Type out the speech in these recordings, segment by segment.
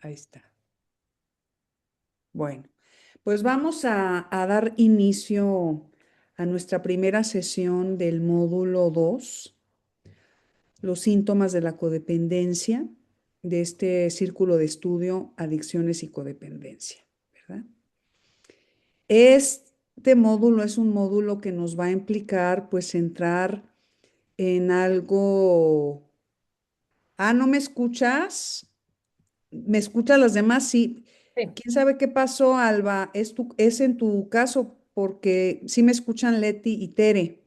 Ahí está. Bueno, pues vamos a dar inicio a nuestra primera sesión del módulo 2, los síntomas de la codependencia, de este círculo de estudio, adicciones y codependencia, ¿verdad? Este módulo es un módulo que nos va a implicar, pues, entrar en algo. Ah, ¿no me escuchas? ¿Me escuchan las demás? Sí. Sí. ¿Quién sabe qué pasó, Alba? Es en tu caso, porque sí me escuchan Leti y Tere.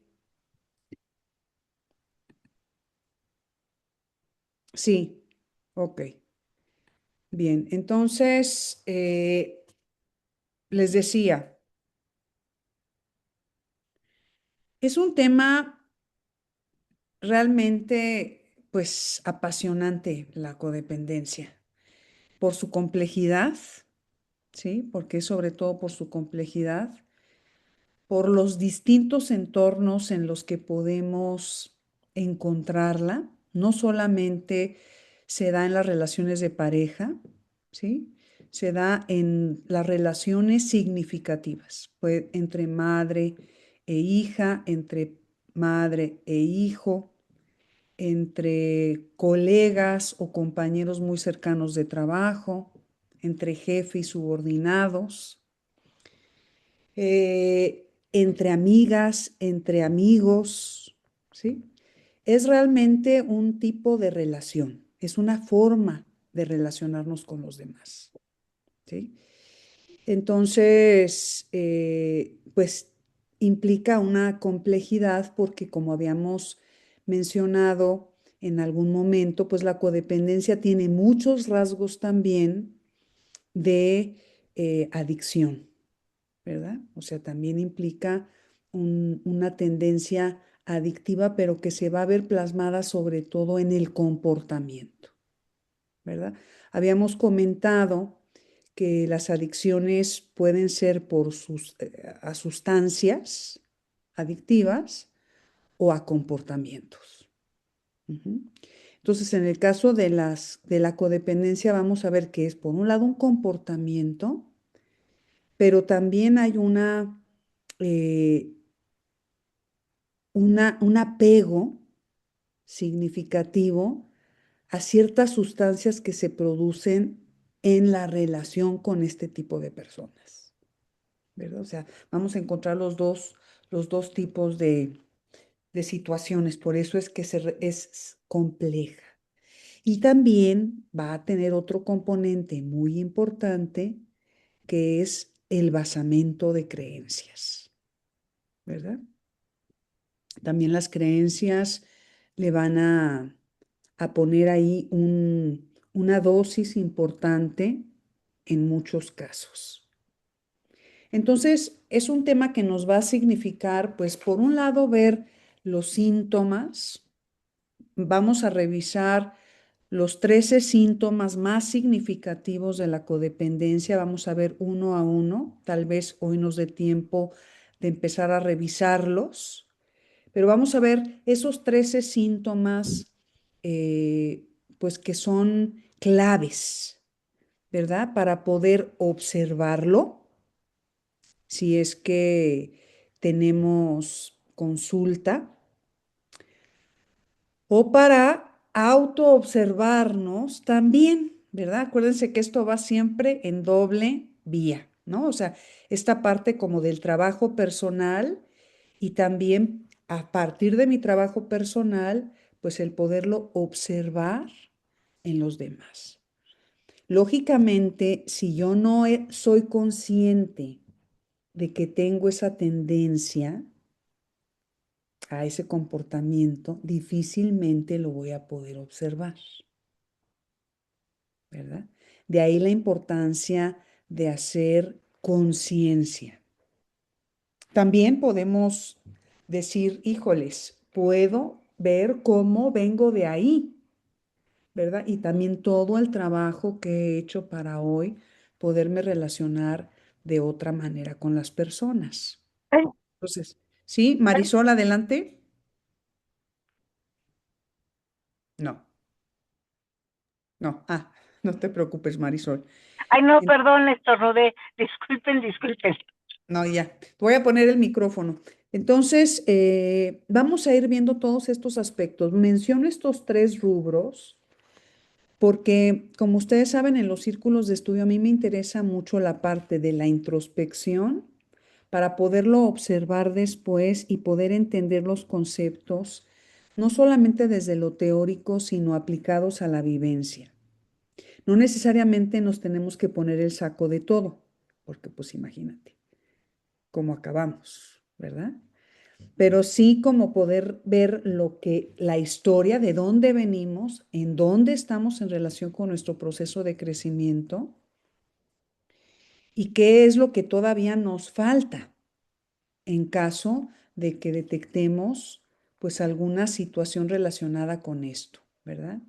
Sí, ok. Bien, entonces, les decía, es un tema realmente, pues, apasionante, la codependencia, por su complejidad, ¿sí? Porque es sobre todo por su complejidad, por los distintos entornos en los que podemos encontrarla. No solamente se da en las relaciones de pareja, ¿sí? Se da en las relaciones significativas, pues, entre madre e hija, entre madre e hijo, entre colegas o compañeros muy cercanos de trabajo, entre jefe y subordinados, entre amigas, entre amigos, ¿sí? Es realmente un tipo de relación, es una forma de relacionarnos con los demás, ¿sí? Entonces, pues implica una complejidad porque como habíamos mencionado en algún momento, pues la codependencia tiene muchos rasgos también de adicción, ¿verdad? O sea, también implica una tendencia adictiva, pero que se va a ver plasmada sobre todo en el comportamiento, ¿verdad? Habíamos comentado que las adicciones pueden ser a sustancias adictivas o a comportamientos. Ujú. Entonces, en el caso de la codependencia, vamos a ver que es, por un lado, un comportamiento, pero también hay eh, un apego significativo a ciertas sustancias que se producen en la relación con este tipo de personas, ¿verdad? O sea, vamos a encontrar los dos tipos de situaciones, por eso es que es compleja. Y también va a tener otro componente muy importante, que es el basamento de creencias, ¿verdad? También las creencias le van a poner ahí una dosis importante en muchos casos. Entonces, es un tema que nos va a significar, pues, por un lado, ver los síntomas. Vamos a revisar los 13 síntomas más significativos de la codependencia. Vamos a ver uno a uno. Tal vez hoy nos dé tiempo de empezar a revisarlos. Pero vamos a ver esos 13 síntomas, eh, pues que son claves, ¿verdad? Para poder observarlo, si es que tenemos consulta, o para autoobservarnos también, ¿verdad? Acuérdense que esto va siempre en doble vía, ¿no? O sea, esta parte como del trabajo personal y también a partir de mi trabajo personal, pues el poderlo observar en los demás. Lógicamente, si yo no soy consciente de que tengo esa tendencia a ese comportamiento, difícilmente lo voy a poder observar, ¿verdad? De ahí la importancia de hacer conciencia. También podemos decir, híjoles, puedo ver cómo vengo de ahí, ¿verdad? Y también todo el trabajo que he hecho para hoy poderme relacionar de otra manera con las personas. Ay, Entonces, sí, Marisol, adelante. No, no. Ah. No te preocupes, Marisol. Ay, no, En- perdón, le estornudé. Disculpen, disculpen. No, ya. Te voy a poner el micrófono. Entonces, vamos a ir viendo todos estos aspectos. Menciono estos tres rubros porque, como ustedes saben, en los círculos de estudio a mí me interesa mucho la parte de la introspección para poderlo observar después y poder entender los conceptos, no solamente desde lo teórico, sino aplicados a la vivencia. No necesariamente nos tenemos que poner el saco de todo, porque pues imagínate cómo acabamos, ¿verdad? Pero sí como poder ver lo que la historia, de dónde venimos, en dónde estamos en relación con nuestro proceso de crecimiento y qué es lo que todavía nos falta en caso de que detectemos pues alguna situación relacionada con esto, ¿verdad?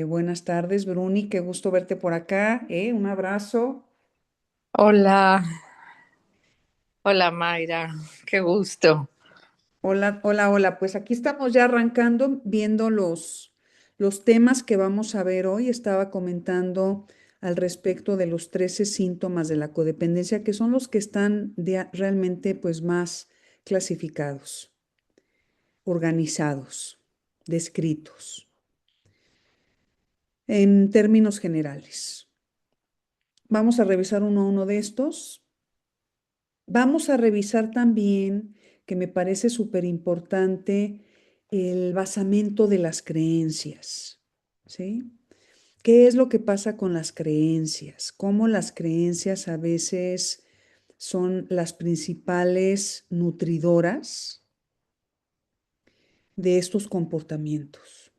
Buenas tardes, Bruni, qué gusto verte por acá, un abrazo. Hola, hola Mayra, qué gusto. Hola, hola, hola. Pues aquí estamos ya arrancando, viendo los temas que vamos a ver hoy. Estaba comentando al respecto de los 13 síntomas de la codependencia, que son los que están realmente pues más clasificados, organizados, descritos, en términos generales. Vamos a revisar uno a uno de estos. Vamos a revisar también, que me parece súper importante, el basamento de las creencias, ¿sí? ¿Qué es lo que pasa con las creencias? Cómo las creencias a veces son las principales nutridoras de estos comportamientos.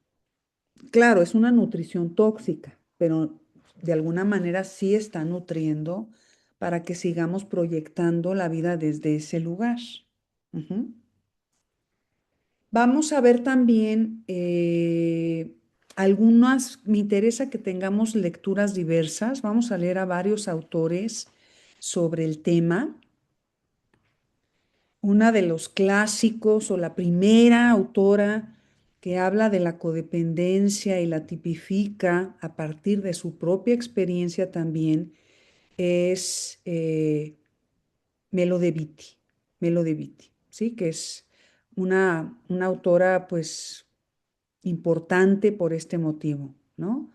Claro, es una nutrición tóxica, pero de alguna manera sí está nutriendo para que sigamos proyectando la vida desde ese lugar. Ujú. Vamos a ver también algunas, me interesa que tengamos lecturas diversas, vamos a leer a varios autores sobre el tema. Una de los clásicos o la primera autora que habla de la codependencia y la tipifica a partir de su propia experiencia también es Melo de Vitti, Melo de Vitti, ¿sí? Que es una autora pues importante por este motivo, ¿no?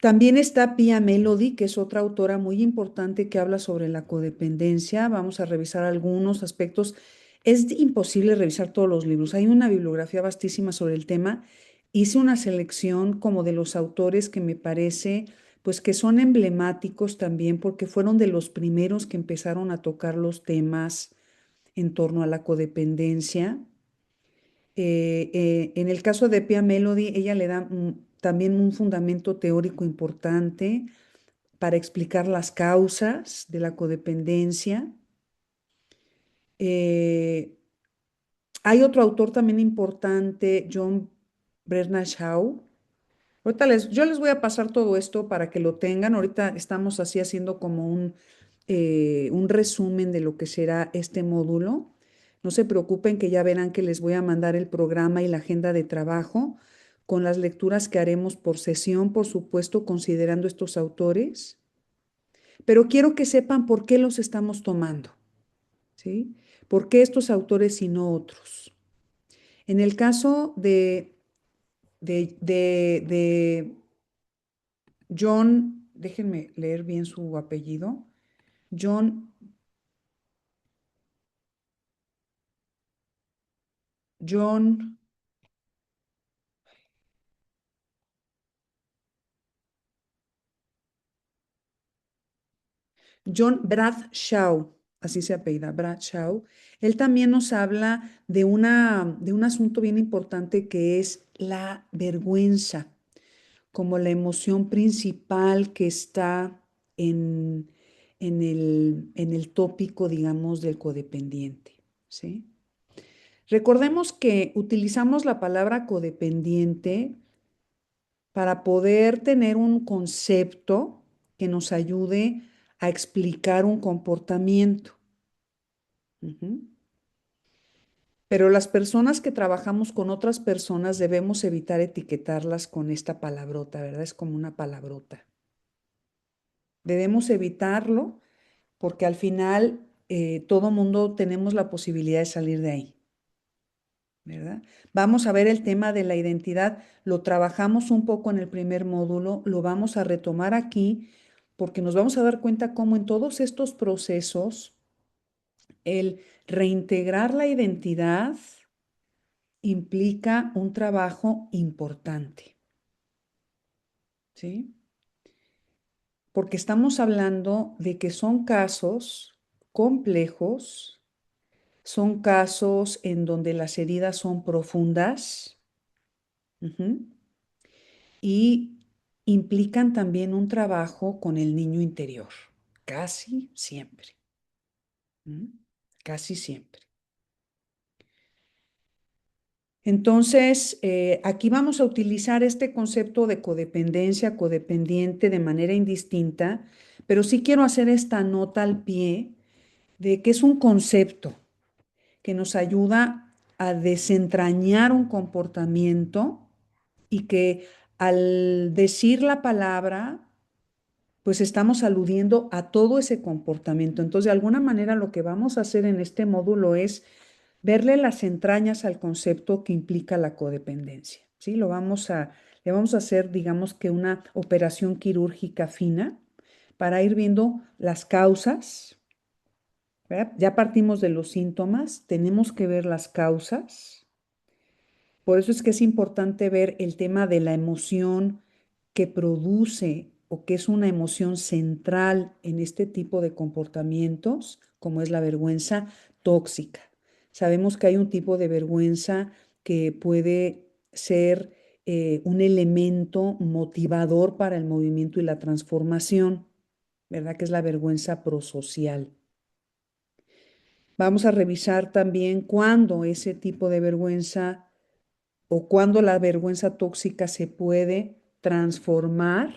También está Pia Melody, que es otra autora muy importante que habla sobre la codependencia. Vamos a revisar algunos aspectos. Es imposible revisar todos los libros. Hay una bibliografía vastísima sobre el tema. Hice una selección como de los autores que me parece, pues que son emblemáticos también porque fueron de los primeros que empezaron a tocar los temas en torno a la codependencia. En el caso de Pia Melody, ella le da también un fundamento teórico importante para explicar las causas de la codependencia. Eh, Hay otro autor también importante, John Bernard Shaw. Yo les voy a pasar todo esto para que lo tengan. Ahorita estamos así haciendo como un resumen de lo que será este módulo. No se preocupen que ya verán que les voy a mandar el programa y la agenda de trabajo con las lecturas que haremos por sesión, por supuesto, considerando estos autores. Pero quiero que sepan por qué los estamos tomando, ¿sí? ¿Por qué estos autores y no otros? En el caso de John, déjenme leer bien su apellido, John, John, John Bradshaw, así se apellida, Bradshaw. Él también nos habla de un asunto bien importante que es la vergüenza, como la emoción principal que está en, en el tópico, digamos, del codependiente, ¿sí? Recordemos que utilizamos la palabra codependiente para poder tener un concepto que nos ayude a explicar un comportamiento. Ujú. Pero las personas que trabajamos con otras personas debemos evitar etiquetarlas con esta palabrota, ¿verdad? Es como una palabrota. Debemos evitarlo porque al final todo mundo tenemos la posibilidad de salir de ahí, ¿verdad? Vamos a ver el tema de la identidad, lo trabajamos un poco en el primer módulo, lo vamos a retomar aquí porque nos vamos a dar cuenta cómo en todos estos procesos el reintegrar la identidad implica un trabajo importante, ¿sí? Porque estamos hablando de que son casos complejos, son casos en donde las heridas son profundas, ujú, y implican también un trabajo con el niño interior, casi siempre, ¿m? Casi siempre. Entonces, aquí vamos a utilizar este concepto de codependencia, codependiente de manera indistinta, pero sí quiero hacer esta nota al pie de que es un concepto que nos ayuda a desentrañar un comportamiento y que al decir la palabra, pues estamos aludiendo a todo ese comportamiento. Entonces, de alguna manera, lo que vamos a hacer en este módulo es verle las entrañas al concepto que implica la codependencia, ¿sí? Le vamos a hacer, digamos que una operación quirúrgica fina para ir viendo las causas, ¿verdad? Ya partimos de los síntomas, tenemos que ver las causas. Por eso es que es importante ver el tema de la emoción que produce o que es una emoción central en este tipo de comportamientos, como es la vergüenza tóxica. Sabemos que hay un tipo de vergüenza que puede ser un elemento motivador para el movimiento y la transformación, ¿verdad? Que es la vergüenza prosocial. Vamos a revisar también cuándo ese tipo de vergüenza o cuándo la vergüenza tóxica se puede transformar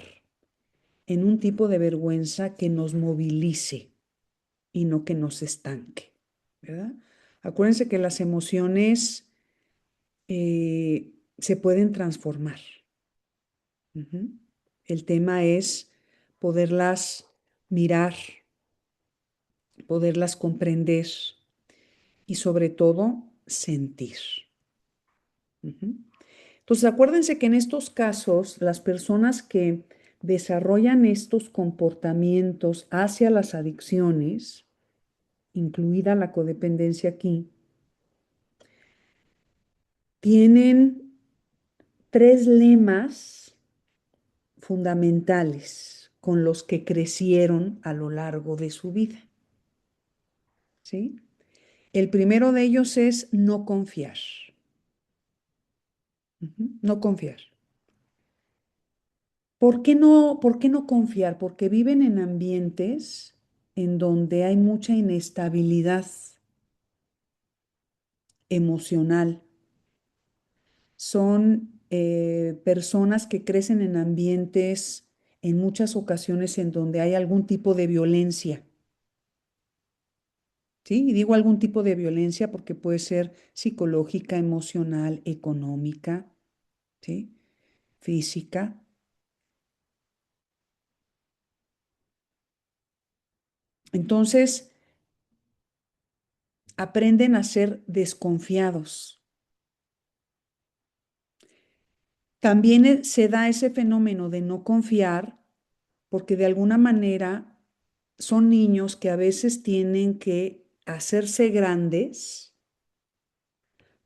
en un tipo de vergüenza que nos movilice y no que nos estanque, ¿verdad? Acuérdense que las emociones se pueden transformar. Ujú. El tema es poderlas mirar, poderlas comprender y sobre todo sentir. Ujú. Entonces, acuérdense que en estos casos, las personas que desarrollan estos comportamientos hacia las adicciones, incluida la codependencia aquí, tienen tres lemas fundamentales con los que crecieron a lo largo de su vida, ¿sí? El primero de ellos es no confiar. No confiar. Por qué no confiar? Porque viven en ambientes en donde hay mucha inestabilidad emocional. Son personas que crecen en ambientes en muchas ocasiones en donde hay algún tipo de violencia. ¿Sí? Y digo algún tipo de violencia porque puede ser psicológica, emocional, económica, ¿sí? Física. Entonces, aprenden a ser desconfiados. También se da ese fenómeno de no confiar porque de alguna manera son niños que a veces tienen que hacerse grandes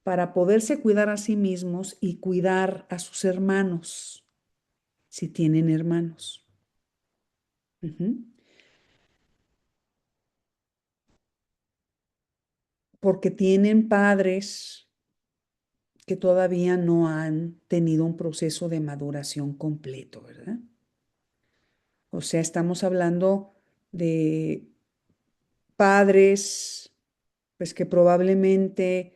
para poderse cuidar a sí mismos y cuidar a sus hermanos, si tienen hermanos. Ujú. Porque tienen padres que todavía no han tenido un proceso de maduración completo, ¿verdad? O sea, estamos hablando de padres, pues que probablemente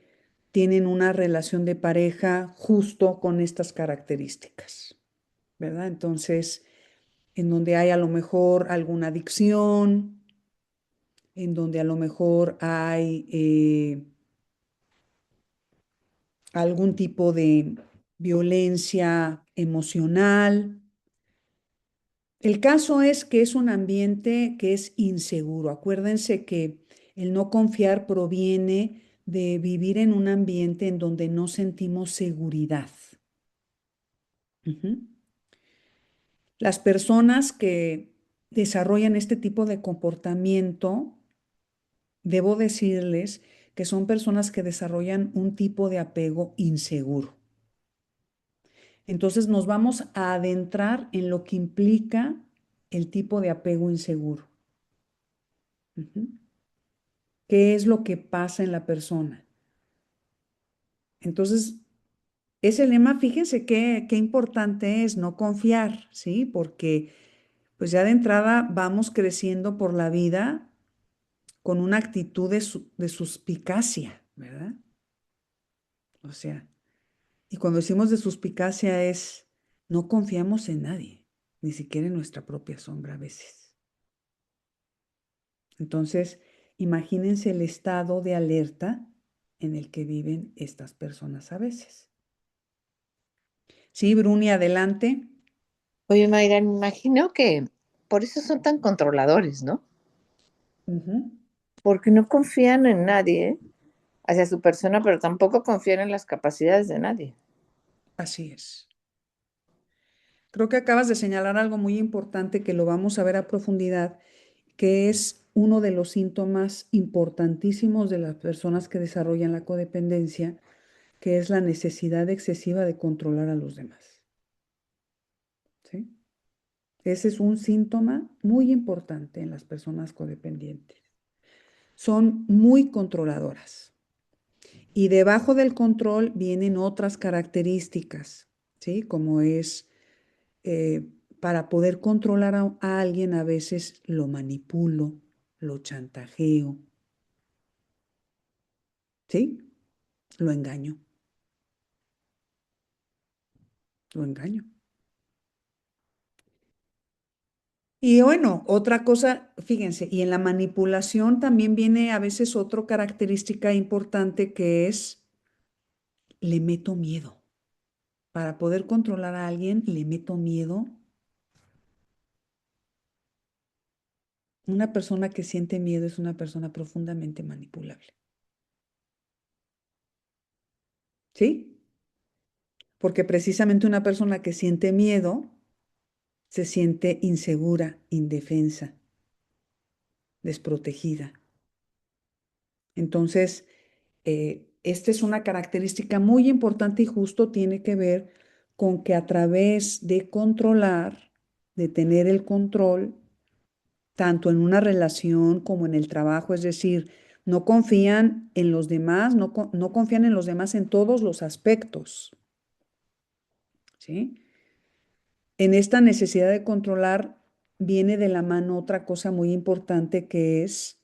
tienen una relación de pareja justo con estas características, ¿verdad? Entonces, en donde hay a lo mejor alguna adicción, en donde a lo mejor hay algún tipo de violencia emocional. El caso es que es un ambiente que es inseguro. Acuérdense que el no confiar proviene de vivir en un ambiente en donde no sentimos seguridad. Ujú. Las personas que desarrollan este tipo de comportamiento, debo decirles que son personas que desarrollan un tipo de apego inseguro. Entonces nos vamos a adentrar en lo que implica el tipo de apego inseguro. Ujú. ¿Qué es lo que pasa en la persona? Entonces, ese lema, fíjense qué importante es no confiar, ¿sí? Porque pues ya de entrada vamos creciendo por la vida con una actitud de suspicacia, ¿verdad? O sea, y cuando decimos de suspicacia es, no confiamos en nadie, ni siquiera en nuestra propia sombra a veces. Entonces, imagínense el estado de alerta en el que viven estas personas a veces. Sí, Bruni, adelante. Oye, Mayra, me imagino que por eso son tan controladores, ¿no? Ujú. Porque no confían en nadie hacia su persona, pero tampoco confían en las capacidades de nadie. Así es. Creo que acabas de señalar algo muy importante que lo vamos a ver a profundidad, que es uno de los síntomas importantísimos de las personas que desarrollan la codependencia, que es la necesidad excesiva de controlar a los demás. ¿Sí? Ese es un síntoma muy importante en las personas codependientes. Son muy controladoras y debajo del control vienen otras características, ¿sí? Como es eh, para poder controlar a alguien a veces lo manipulo, lo chantajeo, ¿sí? Lo engaño, lo engaño. Y bueno, otra cosa, fíjense, y en la manipulación también viene a veces otra característica importante que es, le meto miedo. Para poder controlar a alguien, le meto miedo. Una persona que siente miedo es una persona profundamente manipulable. ¿Sí? Porque precisamente una persona que siente miedo se siente insegura, indefensa, desprotegida. Entonces, esta es una característica muy importante y justo tiene que ver con que a través de controlar, de tener el control, tanto en una relación como en el trabajo, es decir, no confían en los demás, no confían en los demás en todos los aspectos, ¿sí? En esta necesidad de controlar viene de la mano otra cosa muy importante que es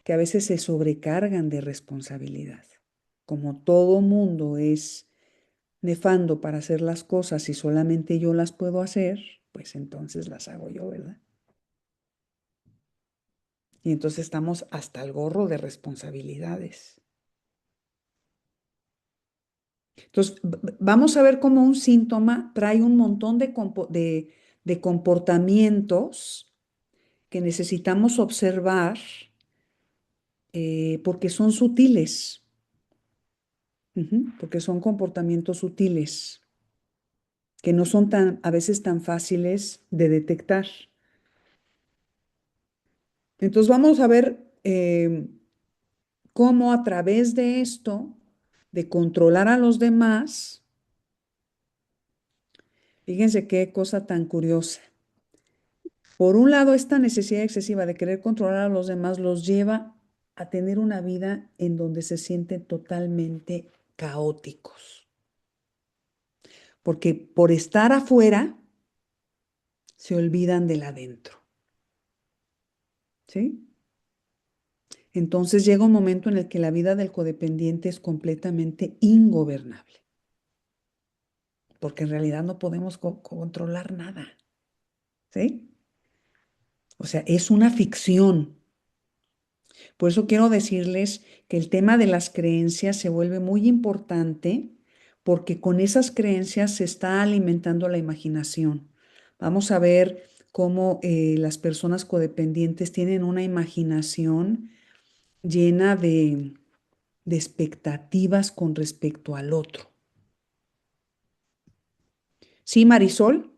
que a veces se sobrecargan de responsabilidad. Como todo mundo es nefando para hacer las cosas y solamente yo las puedo hacer, pues entonces las hago yo, ¿verdad? Y entonces estamos hasta el gorro de responsabilidades. Entonces, vamos a ver cómo un síntoma trae un montón de comportamientos que necesitamos observar porque son sutiles, porque son comportamientos sutiles, que no son a veces tan fáciles de detectar. Entonces, vamos a ver cómo a través de esto, de controlar a los demás, fíjense qué cosa tan curiosa. Por un lado, esta necesidad excesiva de querer controlar a los demás los lleva a tener una vida en donde se sienten totalmente caóticos, porque por estar afuera se olvidan del adentro, ¿sí? Entonces llega un momento en el que la vida del codependiente es completamente ingobernable, porque en realidad no podemos controlar nada, ¿sí? O sea, es una ficción. Por eso quiero decirles que el tema de las creencias se vuelve muy importante porque con esas creencias se está alimentando la imaginación. Vamos a ver cómo las personas codependientes tienen una imaginación llena de expectativas con respecto al otro. ¿Sí, Marisol?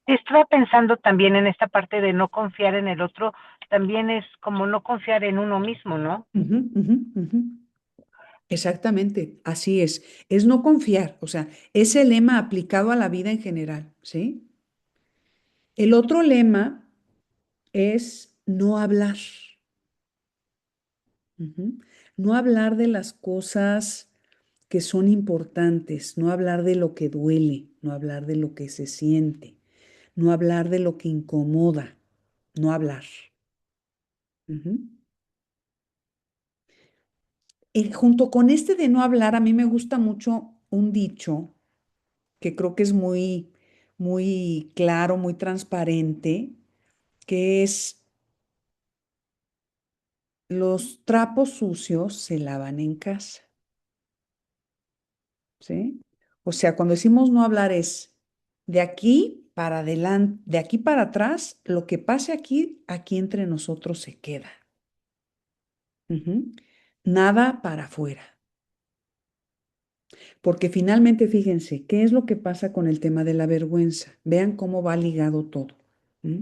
Estaba pensando también en esta parte de no confiar en el otro, también es como no confiar en uno mismo, ¿no? Ujú, ujú, ujú. Exactamente, así es. Es no confiar, o sea, es el lema aplicado a la vida en general, ¿sí? El otro lema es no hablar. Ujú. No hablar de las cosas que son importantes, no hablar de lo que duele, no hablar de lo que se siente, no hablar de lo que incomoda, no hablar. Ujú. Junto con este de no hablar, a mí me gusta mucho un dicho que creo que es muy claro, muy transparente, que es los trapos sucios se lavan en casa, ¿sí? O sea, cuando decimos no hablar es de aquí para adelante, de aquí para atrás, lo que pase aquí, aquí entre nosotros se queda. Ujú. Nada para afuera. Porque finalmente, fíjense, ¿qué es lo que pasa con el tema de la vergüenza? Vean cómo va ligado todo. ¿Mm?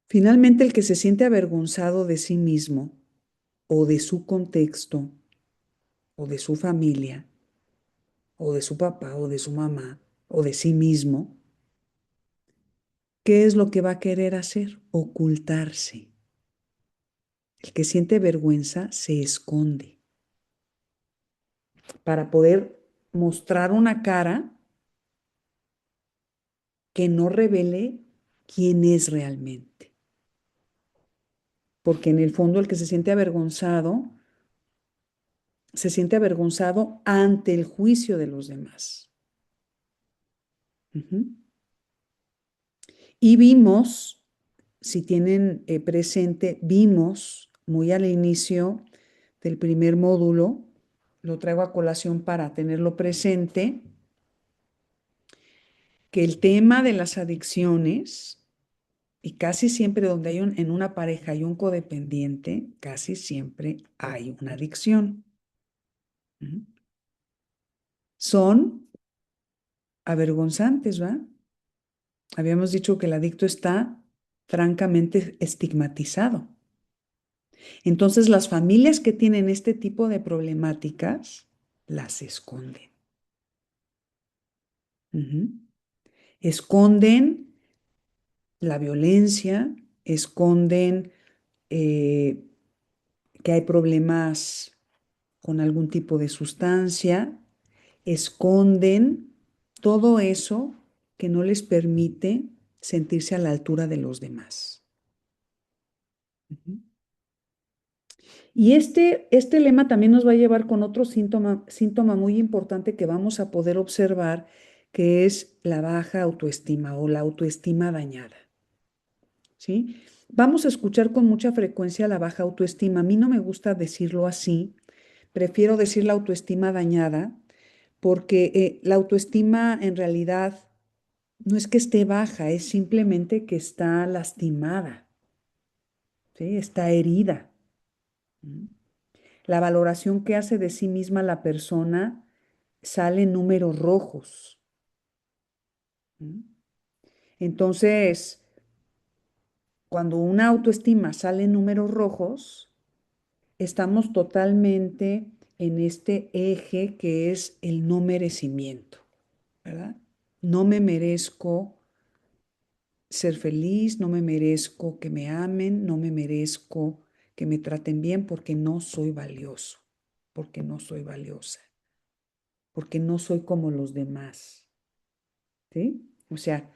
Finalmente, el que se siente avergonzado de sí mismo o de su contexto o de su familia o de su papá o de su mamá o de sí mismo, ¿qué es lo que va a querer hacer? Ocultarse. El que siente vergüenza se esconde para poder mostrar una cara que no revele quién es realmente. Porque en el fondo el que se siente avergonzado ante el juicio de los demás. Ujú. Y vimos, si tienen presente, vimos muy al inicio del primer módulo, lo traigo a colación para tenerlo presente, que el tema de las adicciones, y casi siempre donde en una pareja hay un codependiente, casi siempre hay una adicción. Ujú. Son avergonzantes, ¿va? Habíamos dicho que el adicto está francamente estigmatizado. Entonces, las familias que tienen este tipo de problemáticas las esconden. Ujú. Esconden la violencia, esconden eh, que hay problemas con algún tipo de sustancia, esconden todo eso que no les permite sentirse a la altura de los demás. Ujú. Y este lema también nos va a llevar con otro síntoma muy importante que vamos a poder observar, que es la baja autoestima o la autoestima dañada. ¿Sí? Vamos a escuchar con mucha frecuencia la baja autoestima. A mí no me gusta decirlo así, prefiero decir la autoestima dañada, porque la autoestima en realidad no es que esté baja, es simplemente que está lastimada, ¿sí? Está herida. ¿Mm? La valoración que hace de sí misma la persona sale en números rojos. ¿Mm? Entonces, cuando una autoestima sale en números rojos, estamos totalmente en este eje que es el no merecimiento, ¿verdad? No me merezco ser feliz, no me merezco que me amen, no me merezco que me traten bien porque no soy valioso, porque no soy valiosa, porque no soy como los demás, ¿sí? O sea,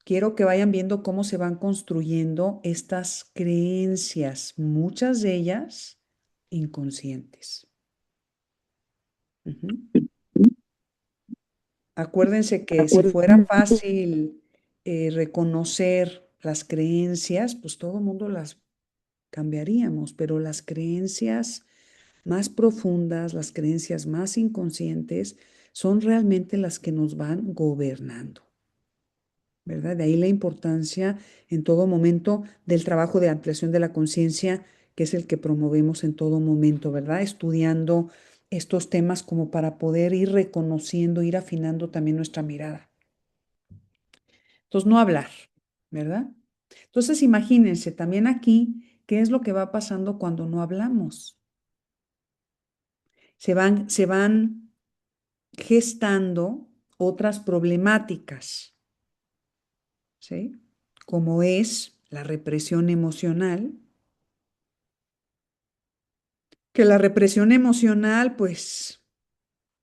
quiero que vayan viendo cómo se van construyendo estas creencias, muchas de ellas inconscientes. Ujú. Acuérdense que si fuera fácil reconocer las creencias, pues todo el mundo las cambiaríamos, pero las creencias más profundas, las creencias más inconscientes, son realmente las que nos van gobernando, ¿verdad? De ahí la importancia en todo momento del trabajo de ampliación de la conciencia, que es el que promovemos en todo momento, ¿verdad? Estudiando estos temas como para poder ir reconociendo, ir afinando también nuestra mirada. Entonces, no hablar, ¿verdad? Entonces, imagínense también aquí qué es lo que va pasando cuando no hablamos. Se van gestando otras problemáticas, ¿sí? Como es la represión emocional, que la represión emocional, pues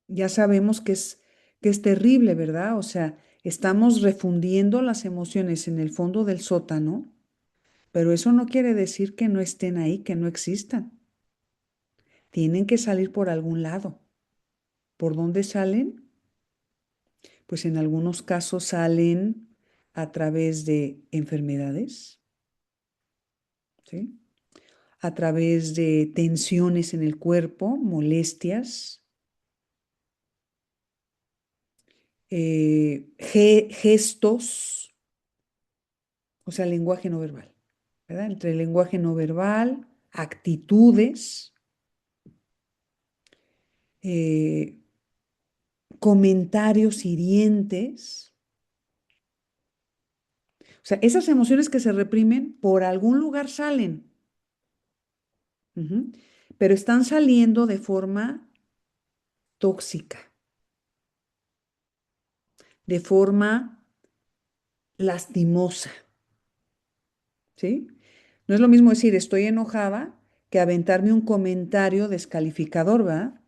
ya sabemos que es terrible, ¿verdad? O sea, estamos refundiendo las emociones en el fondo del sótano, pero eso no quiere decir que no estén ahí, que no existan. Tienen que salir por algún lado. ¿Por dónde salen? Pues en algunos casos salen a través de enfermedades, ¿sí? A través de tensiones en el cuerpo, molestias, gestos, o sea, lenguaje no verbal, ¿verdad? Entre el lenguaje no verbal, actitudes, eh, comentarios hirientes. O sea, esas emociones que se reprimen por algún lugar salen. Ujú. Pero están saliendo de forma tóxica, de forma lastimosa, ¿sí? No es lo mismo decir estoy enojada que aventarme un comentario descalificador, ¿verdad?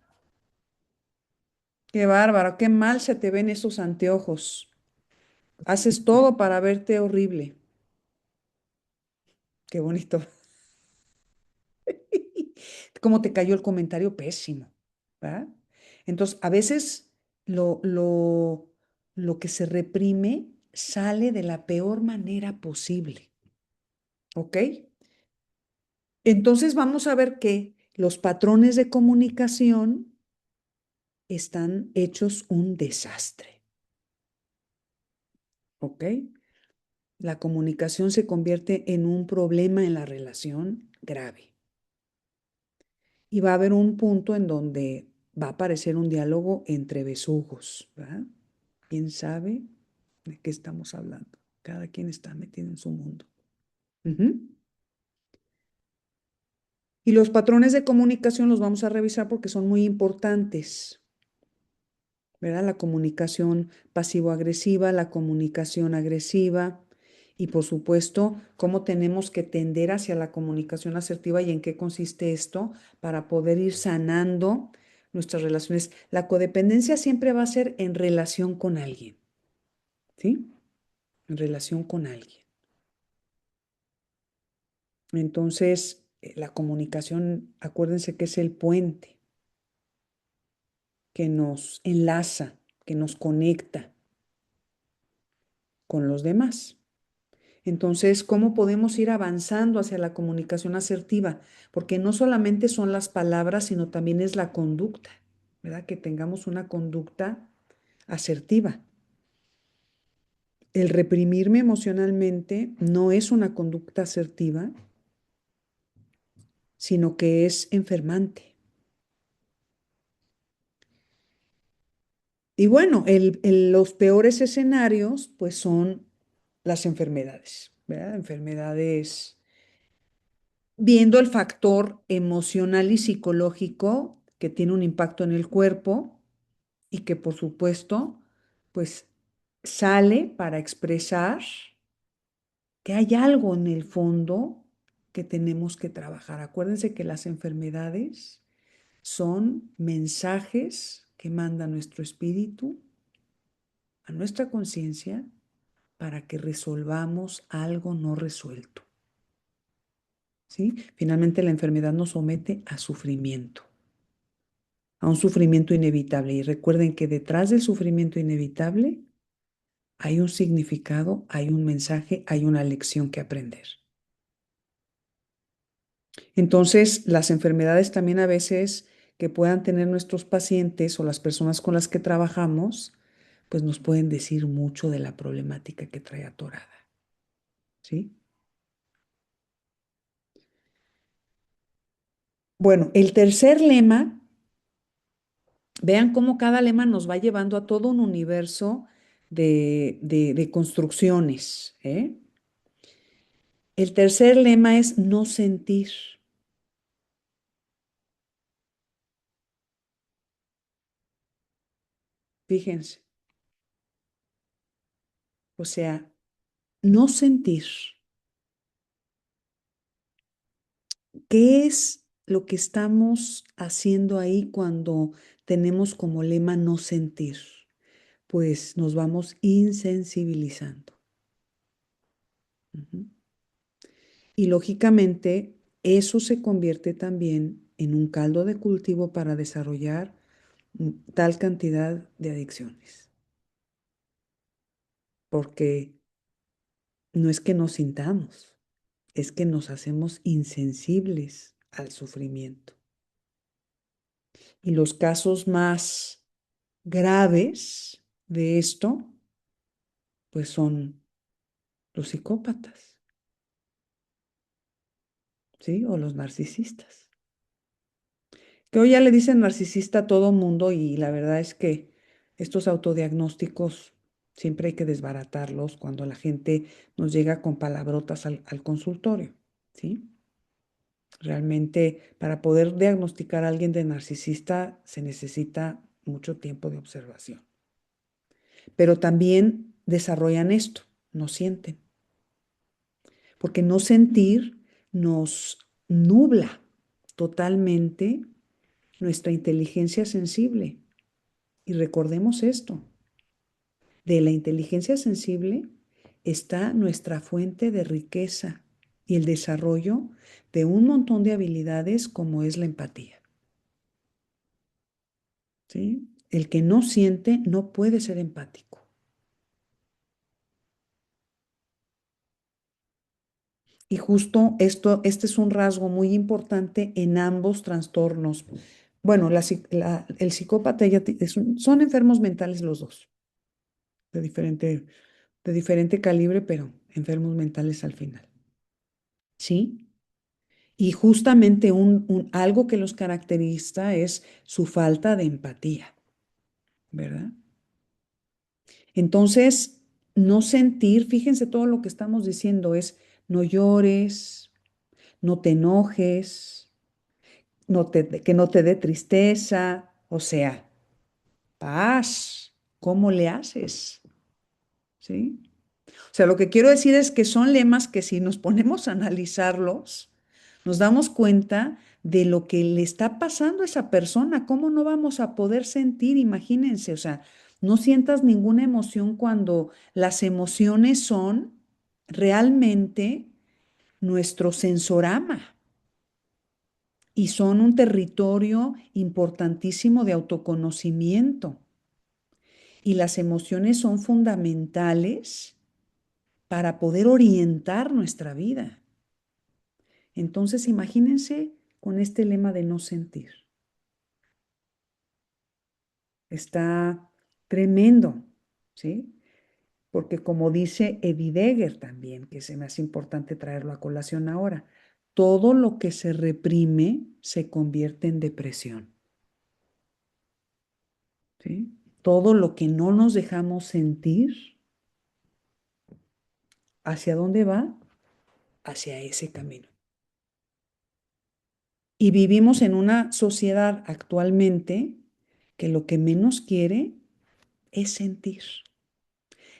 Qué bárbaro, qué mal se te ven esos anteojos. Haces todo para verte horrible. Qué bonito. ¿Cómo te cayó el comentario? Pésimo, ¿verdad? Entonces, a veces lo, lo, lo que se reprime sale de la peor manera posible, ¿ok? Entonces vamos a ver que los patrones de comunicación están hechos un desastre, ¿ok? La comunicación se convierte en un problema en la relación grave. Y va a haber un punto en donde va a aparecer un diálogo entre besugos, ¿verdad? ¿Quién sabe de qué estamos hablando? Cada quien está metido en su mundo. Ujú. Y los patrones de comunicación los vamos a revisar porque son muy importantes, ¿verdad? La comunicación pasivo-agresiva, la comunicación agresiva y por supuesto, cómo tenemos que tender hacia la comunicación asertiva y en qué consiste esto para poder ir sanando nuestras relaciones. La codependencia siempre va a ser en relación con alguien, ¿sí? En relación con alguien. Entonces, la comunicación, acuérdense que es el puente que nos enlaza, que nos conecta con los demás. Entonces, ¿cómo podemos ir avanzando hacia la comunicación asertiva? Porque no solamente son las palabras, sino también es la conducta, ¿verdad? Que tengamos una conducta asertiva. El reprimirme emocionalmente no es una conducta asertiva, sino que es enfermante. Y bueno, los peores escenarios, pues son las enfermedades, ¿verdad? Enfermedades, viendo el factor emocional y psicológico que tiene un impacto en el cuerpo y que por supuesto, pues sale para expresar que hay algo en el fondo que tenemos que trabajar. Acuérdense que las enfermedades son mensajes que manda nuestro espíritu a nuestra conciencia para que resolvamos algo no resuelto. ¿Sí? Finalmente la enfermedad nos somete a un sufrimiento inevitable. Y recuerden que detrás del sufrimiento inevitable hay un significado, hay un mensaje, hay una lección que aprender. Entonces, las enfermedades también a veces que puedan tener nuestros pacientes o las personas con las que trabajamos, pues nos pueden decir mucho de la problemática que trae atorada. ¿Sí? Bueno, el tercer lema, vean cómo cada lema nos va llevando a todo un universo de construcciones, ¿eh? El tercer lema es no sentir. Fíjense, o sea, no sentir. ¿Qué es lo que estamos haciendo ahí cuando tenemos como lema no sentir? Pues nos vamos insensibilizando. Ujú. Y lógicamente eso se convierte también en un caldo de cultivo para desarrollar tal cantidad de adicciones. Porque no es que nos sintamos, es que nos hacemos insensibles al sufrimiento. Y los casos más graves de esto, pues son los psicópatas, ¿sí? O los narcisistas. Que hoy ya le dicen narcisista a todo mundo y la verdad es que estos autodiagnósticos siempre hay que desbaratarlos cuando la gente nos llega con palabrotas al consultorio, ¿sí? Realmente para poder diagnosticar a alguien de narcisista se necesita mucho tiempo de observación. Pero también desarrollan esto, no sienten, porque no sentir nos nubla totalmente nuestra inteligencia sensible. Y recordemos esto, de la inteligencia sensible está nuestra fuente de riqueza y el desarrollo de un montón de habilidades como es la empatía. ¿Sí? El que no siente no puede ser empático. Y justo esto, este es un rasgo muy importante en ambos trastornos. Bueno, el psicópata son enfermos mentales los dos, de diferente calibre, pero enfermos mentales al final. ¿Sí? Y justamente algo que los caracteriza es su falta de empatía, ¿verdad? Entonces, no sentir, fíjense todo lo que estamos diciendo es no llores, no te enojes, que no te dé tristeza, o sea, paz, ¿cómo le haces? ¿Sí? O sea, lo que quiero decir es que son lemas que si nos ponemos a analizarlos, nos damos cuenta de lo que le está pasando a esa persona, cómo no vamos a poder sentir, imagínense, o sea, no sientas ninguna emoción cuando las emociones son realmente nuestro sensorama y son un territorio importantísimo de autoconocimiento. Y las emociones son fundamentales para poder orientar nuestra vida. Entonces, imagínense con este lema de no sentir. Está tremendo, ¿sí? Porque como dice Heidegger también, que se me hace importante traerlo a colación ahora, todo lo que se reprime se convierte en depresión, ¿sí? Todo lo que no nos dejamos sentir, ¿hacia dónde va? Hacia ese camino. Y vivimos en una sociedad actualmente que lo que menos quiere es sentir.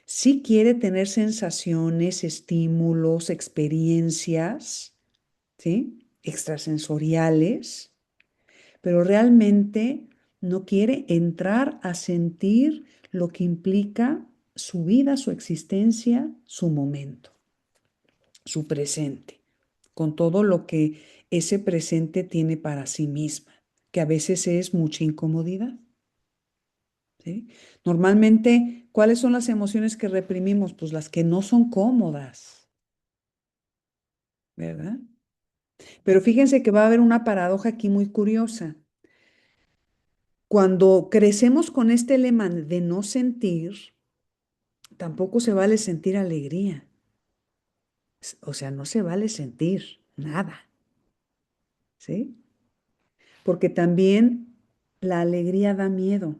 Sí quiere tener sensaciones, estímulos, experiencias, ¿sí? Extrasensoriales, pero realmente no quiere entrar a sentir lo que implica su vida, su existencia, su momento, su presente, con todo lo que ese presente tiene para sí misma, que a veces es mucha incomodidad. ¿Sí? Normalmente, ¿cuáles son las emociones que reprimimos? Pues las que no son cómodas, ¿verdad? Pero fíjense que va a haber una paradoja aquí muy curiosa. Cuando crecemos con este lema de no sentir, tampoco se vale sentir alegría. O sea, no se vale sentir nada, ¿sí? Porque también la alegría da miedo.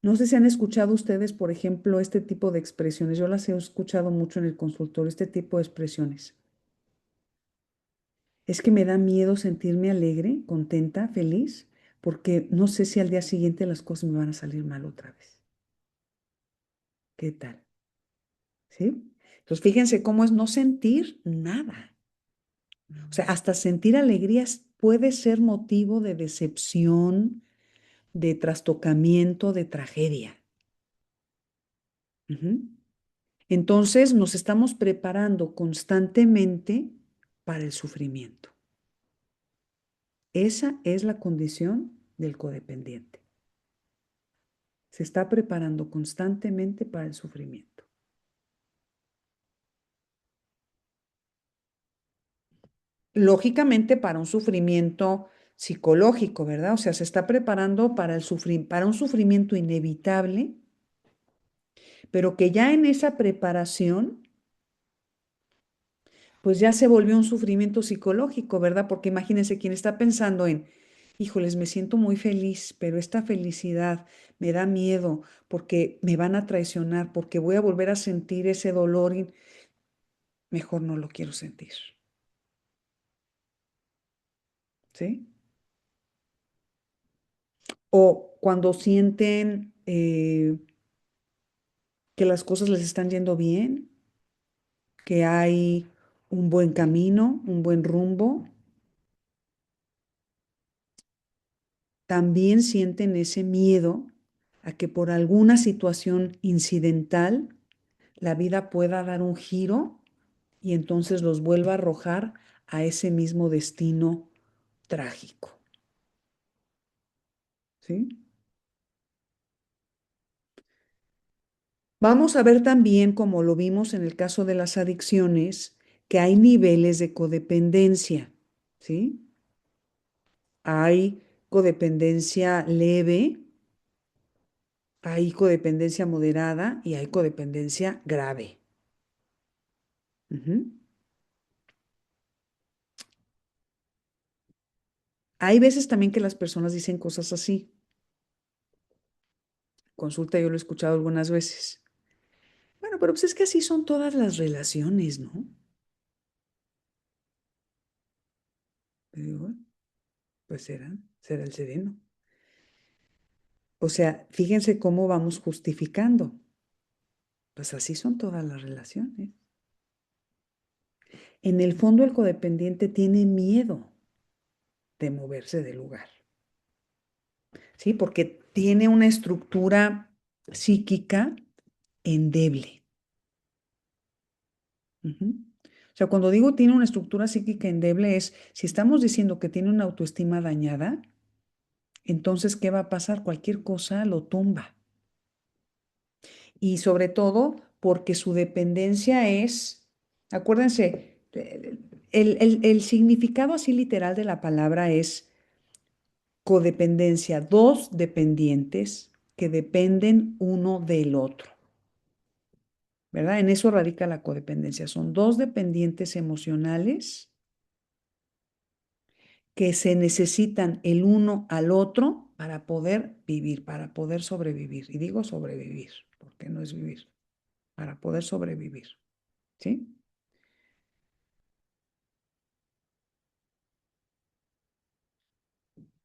No sé si han escuchado ustedes, por ejemplo, este tipo de expresiones. Yo las he escuchado mucho en el consultorio, este tipo de expresiones. Es que me da miedo sentirme alegre, contenta, feliz, porque no sé si al día siguiente las cosas me van a salir mal otra vez. ¿Qué tal? ¿Sí? Entonces, fíjense cómo es no sentir nada. O sea, hasta sentir alegrías puede ser motivo de decepción, de trastocamiento, de tragedia. Ujú. Entonces, nos estamos preparando constantemente para el sufrimiento. Esa es la condición del codependiente. Se está preparando constantemente para el sufrimiento. Lógicamente para un sufrimiento psicológico, ¿verdad? O sea, se está preparando para para un sufrimiento inevitable, pero que ya en esa preparación, pues ya se volvió un sufrimiento psicológico, ¿verdad? Porque imagínense quien está pensando en, híjoles, me siento muy feliz, pero esta felicidad me da miedo porque me van a traicionar, porque voy a volver a sentir ese dolor y mejor no lo quiero sentir, ¿sí? O cuando sienten que las cosas les están yendo bien, que hay un buen camino, un buen rumbo, también sienten ese miedo a que por alguna situación incidental la vida pueda dar un giro y entonces los vuelva a arrojar a ese mismo destino trágico. ¿Sí? Vamos a ver también, como lo vimos en el caso de las adicciones, que hay niveles de codependencia. ¿Sí? Hay codependencia leve, hay codependencia moderada y hay codependencia grave. Ujú. Hay veces también que las personas dicen cosas así. Consulta, yo lo he escuchado algunas veces. Bueno, pero pues es que así son todas las relaciones, ¿no? Y digo, "Bueno, pues será el sereno". O sea, fíjense cómo vamos justificando. Pues así son todas las relaciones. En el fondo, el codependiente tiene miedo de moverse del lugar, ¿sí? Porque tiene una estructura psíquica endeble. Ujú. O sea, cuando digo tiene una estructura psíquica endeble es, si estamos diciendo que tiene una autoestima dañada, entonces, ¿qué va a pasar? Cualquier cosa lo tumba. Y sobre todo porque su dependencia es, acuérdense, el significado así literal de la palabra es codependencia, dos dependientes que dependen uno del otro, ¿verdad? En eso radica la codependencia. Son dos dependientes emocionales que se necesitan el uno al otro para poder vivir, para poder sobrevivir. Y digo sobrevivir, porque no es vivir, para poder sobrevivir, ¿sí?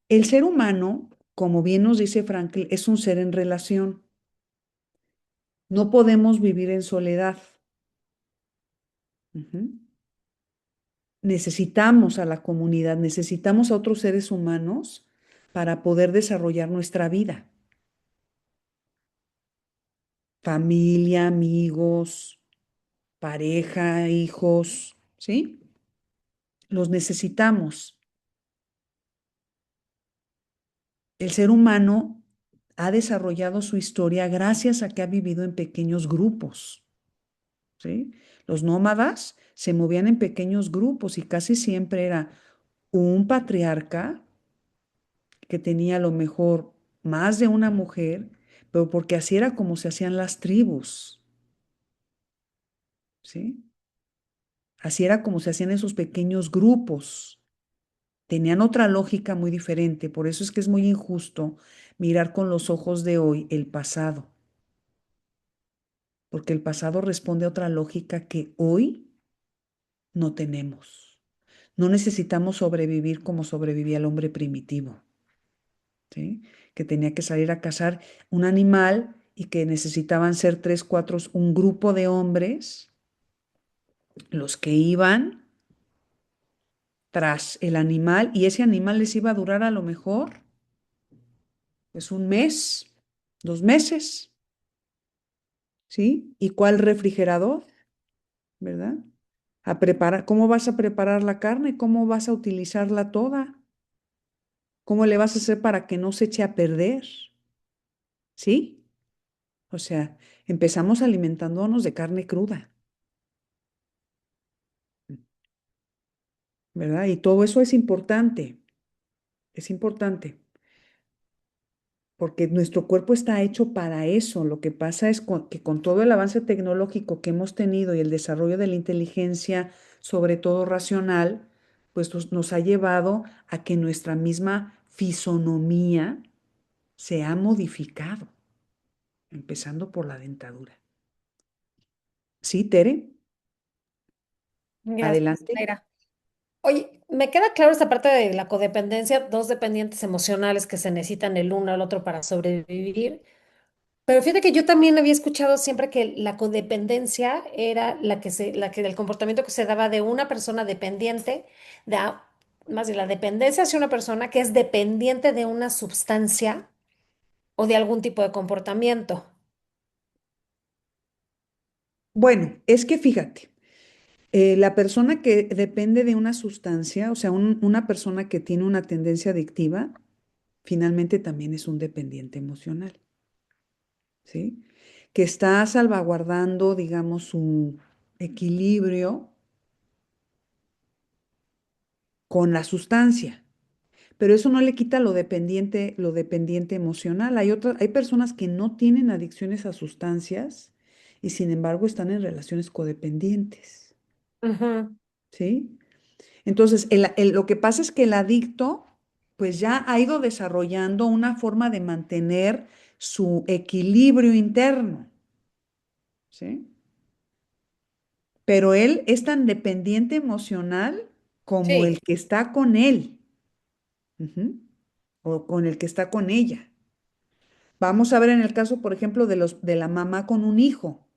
El ser humano, como bien nos dice Frankl, es un ser en relación. No podemos vivir en soledad. Ujú. Necesitamos a la comunidad, necesitamos a otros seres humanos para poder desarrollar nuestra vida. Familia, amigos, pareja, hijos, ¿sí? Los necesitamos. El ser humano ha desarrollado su historia gracias a que ha vivido en pequeños grupos, ¿sí? Los nómadas se movían en pequeños grupos y casi siempre era un patriarca que tenía a lo mejor más de una mujer, pero porque así era como se hacían las tribus, ¿sí? Así era como se hacían esos pequeños grupos. Tenían otra lógica muy diferente, por eso es que es muy injusto mirar con los ojos de hoy el pasado, porque el pasado responde a otra lógica que hoy no tenemos. No necesitamos sobrevivir como sobrevivía el hombre primitivo, ¿sí? Que tenía que salir a cazar un animal y que necesitaban ser tres, cuatro, un grupo de hombres los que iban tras el animal y ese animal les iba a durar a lo mejor pues un mes, 2 meses, ¿sí? ¿Y cuál refrigerador, verdad? A preparar, ¿cómo vas a preparar la carne? ¿Cómo vas a utilizarla toda? ¿Cómo le vas a hacer para que no se eche a perder? ¿Sí? O sea, empezamos alimentándonos de carne cruda, ¿verdad? Y todo eso es importante, porque nuestro cuerpo está hecho para eso. Lo que pasa es que con todo el avance tecnológico que hemos tenido y el desarrollo de la inteligencia, sobre todo racional, pues nos ha llevado a que nuestra misma fisonomía se ha modificado, empezando por la dentadura. ¿Sí, Tere? Gracias, Adelante. Mayra. Oye, me queda claro esta parte de la codependencia, dos dependientes emocionales que se necesitan el uno al otro para sobrevivir. Pero fíjate que yo también había escuchado siempre que la codependencia era la que el comportamiento que se daba de una persona dependiente, más bien la dependencia hacia una persona que es dependiente de una sustancia o de algún tipo de comportamiento. Bueno, es que fíjate, la persona que depende de una sustancia, o sea, una persona que tiene una tendencia adictiva, finalmente también es un dependiente emocional, ¿sí? Que está salvaguardando, digamos, su equilibrio con la sustancia, pero eso no le quita lo dependiente emocional. Hay personas que no tienen adicciones a sustancias y sin embargo están en relaciones codependientes, Ujú. ¿sí? Entonces, lo que pasa es que el adicto, pues ya ha ido desarrollando una forma de mantener su equilibrio interno, ¿sí? Pero él es tan dependiente emocional como Sí. el que está con él, ujú, o con el que está con ella. Vamos a ver en el caso, por ejemplo, de la mamá con un hijo.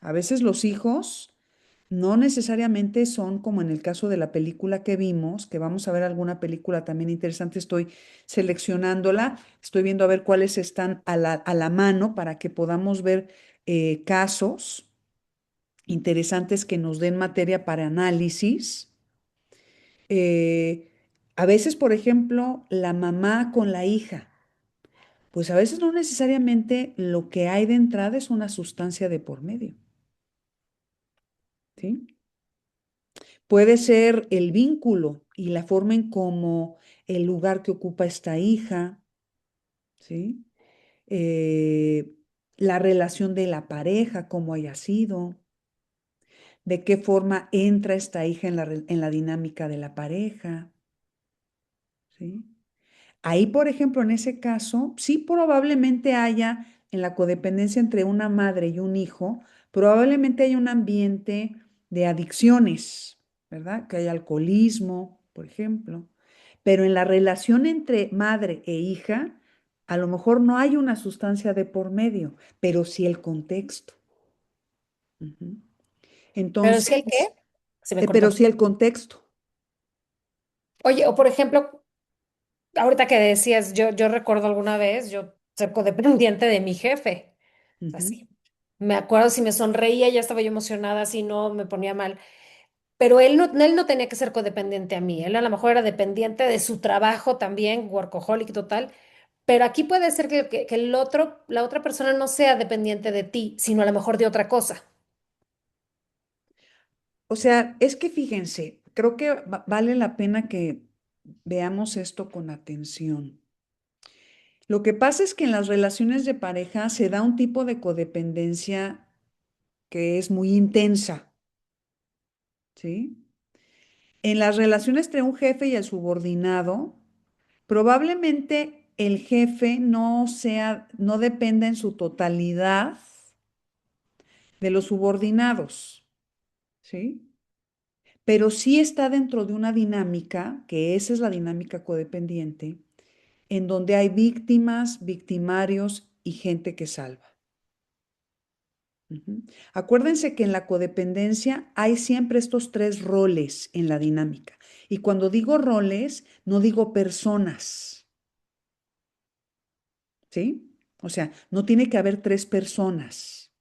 A veces los hijos no necesariamente son como en el caso de la película que vimos, que vamos a ver alguna película también interesante, estoy seleccionándola, estoy viendo a ver cuáles están a la mano para que podamos ver casos interesantes que nos den materia para análisis. Eh, a veces, por ejemplo, la mamá con la hija, pues a veces no necesariamente lo que hay de entrada es una sustancia de por medio, ¿sí? Puede ser el vínculo y la forma en cómo el lugar que ocupa esta hija, ¿sí? Eh, la relación de la pareja, cómo haya sido, de qué forma entra esta hija en la dinámica de la pareja, ¿sí? Ahí, por ejemplo, en ese caso, sí probablemente haya en la codependencia entre una madre y un hijo, probablemente haya un ambiente de adicciones, ¿verdad? Que haya alcoholismo, por ejemplo. Pero en la relación entre madre e hija, a lo mejor no hay una sustancia de por medio, pero sí el contexto. Ujú. Pero sí Entonces, el qué, se me pero cortó. sí el contexto. Oye, o por ejemplo, ahorita que decías, yo recuerdo alguna vez, yo ser codependiente de mi jefe. Ujú. Así. Me acuerdo si me sonreía, ya estaba yo emocionada, si no, me ponía mal. Pero él no tenía que ser codependiente a mí. Él a lo mejor era dependiente de su trabajo también, workaholic total. Pero aquí puede ser que la otra persona no sea dependiente de ti, sino a lo mejor de otra cosa. O sea, es que fíjense, creo que vale la pena que veamos esto con atención. Lo que pasa es que en las relaciones de pareja se da un tipo de codependencia que es muy intensa, ¿sí? En las relaciones entre un jefe y el subordinado, probablemente el jefe no dependa en su totalidad de los subordinados, ¿sí? Pero sí está dentro de una dinámica, que esa es la dinámica codependiente, en donde hay víctimas, victimarios y gente que salva. Ujú. Acuérdense que en la codependencia hay siempre estos tres roles en la dinámica. Y cuando digo roles, no digo personas, ¿sí? O sea, no tiene que haber tres personas,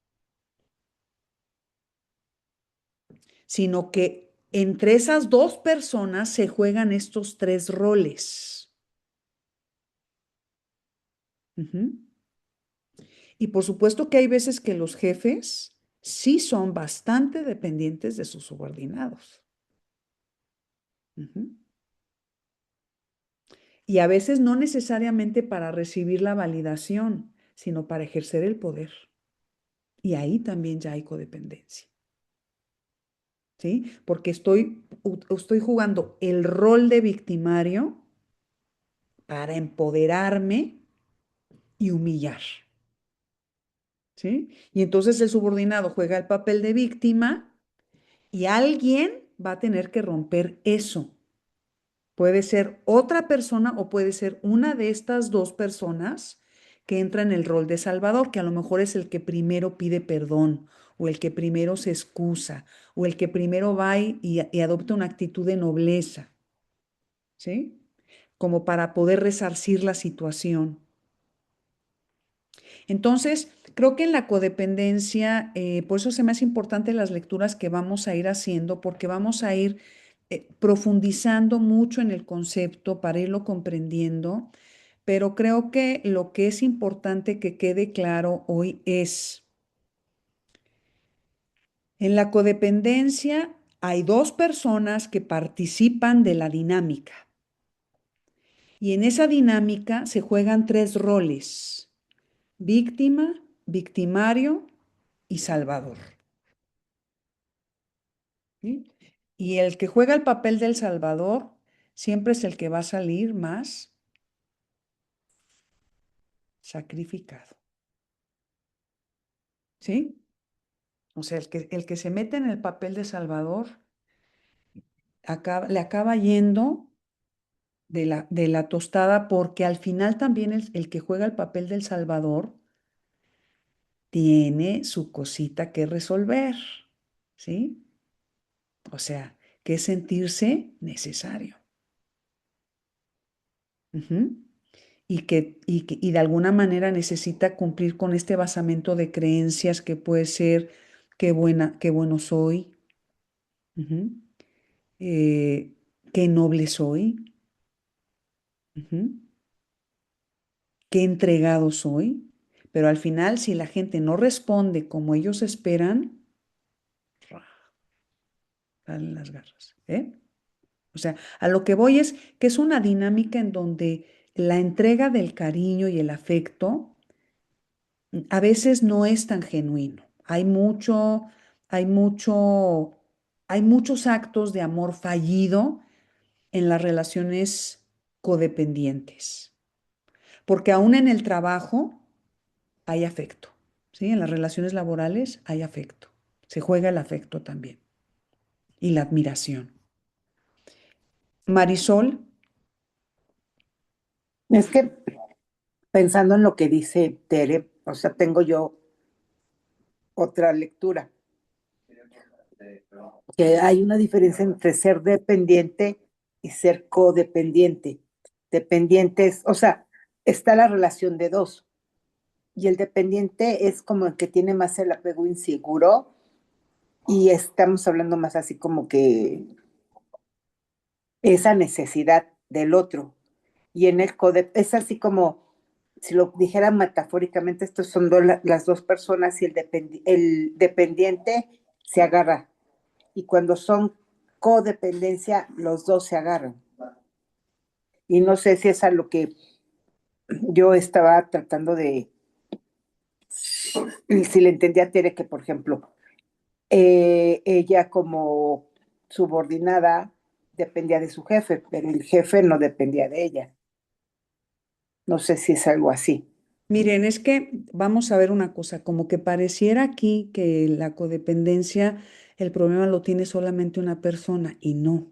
sino que entre esas dos personas se juegan estos tres roles. Ujú. Y por supuesto que hay veces que los jefes sí son bastante dependientes de sus subordinados. Ujú. Y a veces no necesariamente para recibir la validación, sino para ejercer el poder. Y ahí también ya hay codependencia. ¿Sí? Porque estoy jugando el rol de victimario para empoderarme y humillar. ¿Sí? Y entonces el subordinado juega el papel de víctima y alguien va a tener que romper eso. Puede ser otra persona o puede ser una de estas dos personas que entra en el rol de salvador, que a lo mejor es el que primero pide perdón o el que primero se excusa o el que primero va y adopta una actitud de nobleza, ¿sí? Como para poder resarcir la situación. Entonces, creo que en la codependencia, por eso se me hace importante las lecturas que vamos a ir haciendo, porque vamos a ir profundizando mucho en el concepto para irlo comprendiendo, pero creo que lo que es importante que quede claro hoy es, en la codependencia hay dos personas que participan de la dinámica y en esa dinámica se juegan tres roles: víctima, victimario y salvador. ¿Sí? Y el que juega el papel del salvador siempre es el que va a salir más sacrificado. ¿Sí? O sea, el que se mete en el papel de salvador le acaba yendo de la tostada, porque al final también el que juega el papel del salvador tiene su cosita que resolver. ¿Sí? O sea, que es sentirse necesario. Ujú. Y de alguna manera necesita cumplir con este basamento de creencias que puede ser qué bueno soy, ujú, eh, qué noble soy, ujú, qué entregado soy. Pero al final, si la gente no responde como ellos esperan, ¡ra! Salen las garras, ¿eh? O sea, a lo que voy es que es una dinámica en donde la entrega del cariño y el afecto a veces no es tan genuino. Hay mucho, hay muchos actos de amor fallido en las relaciones codependientes, porque aún en el trabajo hay afecto, ¿sí? En las relaciones laborales hay afecto. Se juega el afecto también y la admiración. Marisol, Es que pensando en lo que dice Tere, o sea, tengo yo otra lectura, que hay una diferencia entre ser dependiente y ser codependiente. Dependiente es, o sea, está la relación de dos, y el dependiente es como el que tiene más el apego inseguro, y estamos hablando más así como que esa necesidad del otro. Y en el code es así como, si lo dijera metafóricamente, estos son las dos personas y el dependiente se agarra. Y cuando son codependencia, los dos se agarran. Y no sé si es a lo que yo estaba tratando de, y si le entendía a Tere que, por ejemplo, ella como subordinada dependía de su jefe, pero el jefe no dependía de ella. No sé si es algo así. Miren, es que vamos a ver una cosa, como que pareciera aquí que la codependencia, el problema lo tiene solamente una persona y no,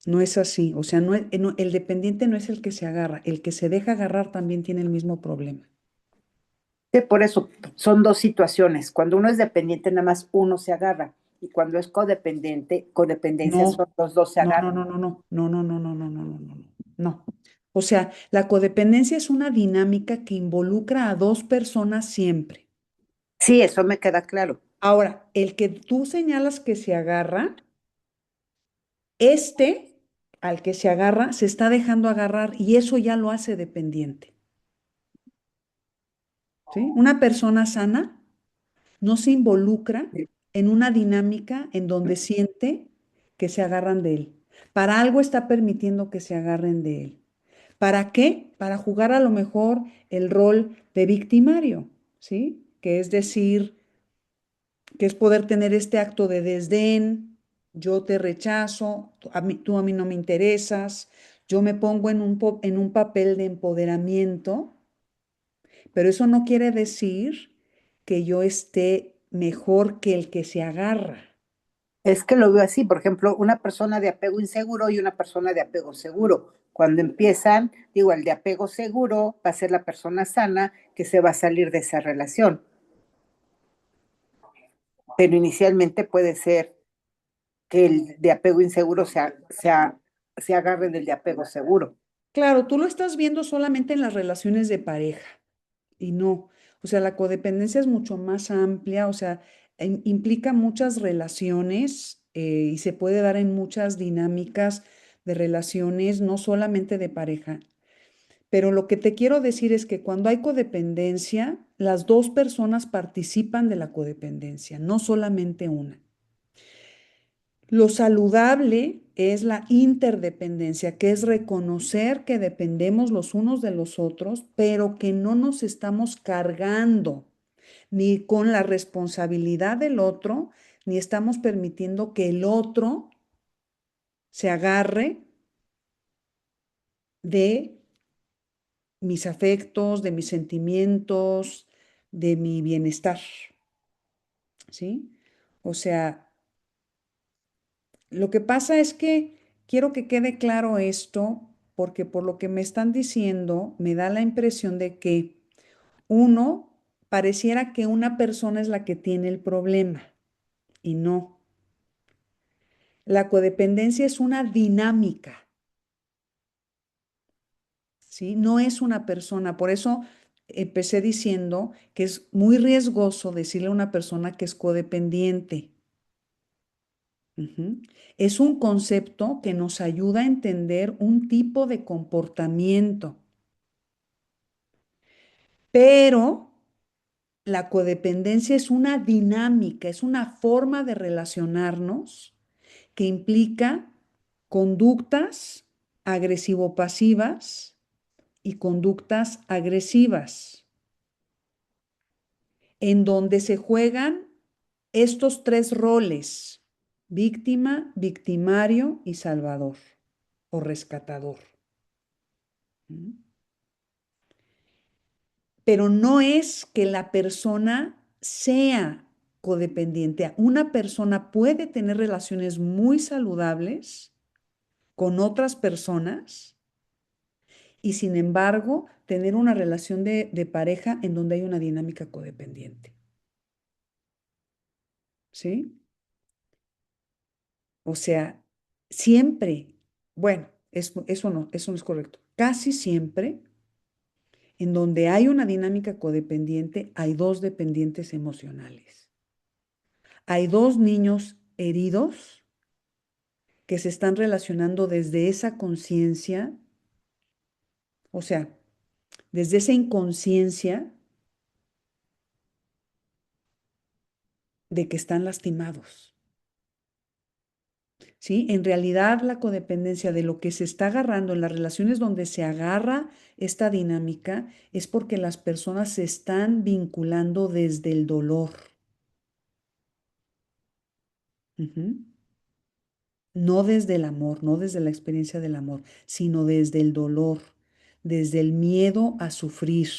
no es así. O sea, el dependiente no es el que se agarra, el que se deja agarrar también tiene el mismo problema. Por eso son dos situaciones. Cuando uno es dependiente, nada más uno se agarra. Y cuando es codependiente, codependencia No, son los dos se no, no, agarran. no, no, no, no, no, no, no, no, no, no, no, no. No. O sea, la codependencia es una dinámica que involucra a dos personas siempre. Sí, eso me queda claro. Ahora, el que tú señalas que se agarra, este al que se agarra se está dejando agarrar y eso ya lo hace dependiente. ¿Sí? Una persona sana no se involucra en una dinámica en donde siente que se agarran de él. Para algo está permitiendo que se agarren de él. ¿Para qué? Para jugar a lo mejor el rol de victimario, ¿sí? Que es decir, que es poder tener este acto de desdén, yo te rechazo, tú a mí no me interesas, yo me pongo en un papel de empoderamiento, pero eso no quiere decir que yo esté mejor que el que se agarra. Es que lo veo así, por ejemplo, una persona de apego inseguro y una persona de apego seguro. Cuando empiezan, digo, el de apego seguro va a ser la persona sana que se va a salir de esa relación. Pero inicialmente puede ser que el de apego inseguro se agarre del de apego seguro. Claro, tú lo estás viendo solamente en las relaciones de pareja y no. O sea, la codependencia es mucho más amplia, o sea, implica muchas relaciones y se puede dar en muchas dinámicas de relaciones, no solamente de pareja. Pero lo que te quiero decir es que cuando hay codependencia, las dos personas participan de la codependencia, no solamente una. Lo saludable es la interdependencia, que es reconocer que dependemos los unos de los otros, pero que no nos estamos cargando ni con la responsabilidad del otro, ni estamos permitiendo que el otro se agarre de mis afectos, de mis sentimientos, de mi bienestar, ¿sí? O sea, lo que pasa es que quiero que quede claro esto, porque por lo que me están diciendo, me da la impresión de que uno, pareciera que una persona es la que tiene el problema y no. La codependencia es una dinámica, ¿sí? No es una persona. Por eso empecé diciendo que es muy riesgoso decirle a una persona que es codependiente. Ujú. Es un concepto que nos ayuda a entender un tipo de comportamiento, pero la codependencia es una dinámica, es una forma de relacionarnos que implica conductas agresivo-pasivas y conductas agresivas, en donde se juegan estos tres roles: víctima, victimario y salvador o rescatador. ¿Mm? Pero no es que la persona sea codependiente. Una persona puede tener relaciones muy saludables con otras personas y sin embargo tener una relación de pareja en donde hay una dinámica codependiente. ¿Sí? O sea, siempre, bueno, eso no es correcto. Casi siempre, en donde hay una dinámica codependiente, hay dos dependientes emocionales. Hay dos niños heridos que se están relacionando desde esa conciencia, o sea, desde esa inconsciencia de que están lastimados. ¿sí? En realidad, la codependencia de lo que se está agarrando en las relaciones donde se agarra esta dinámica es porque las personas se están vinculando desde el dolor. Ujú. No desde el amor, no desde la experiencia del amor, sino desde el dolor, desde el miedo a sufrir,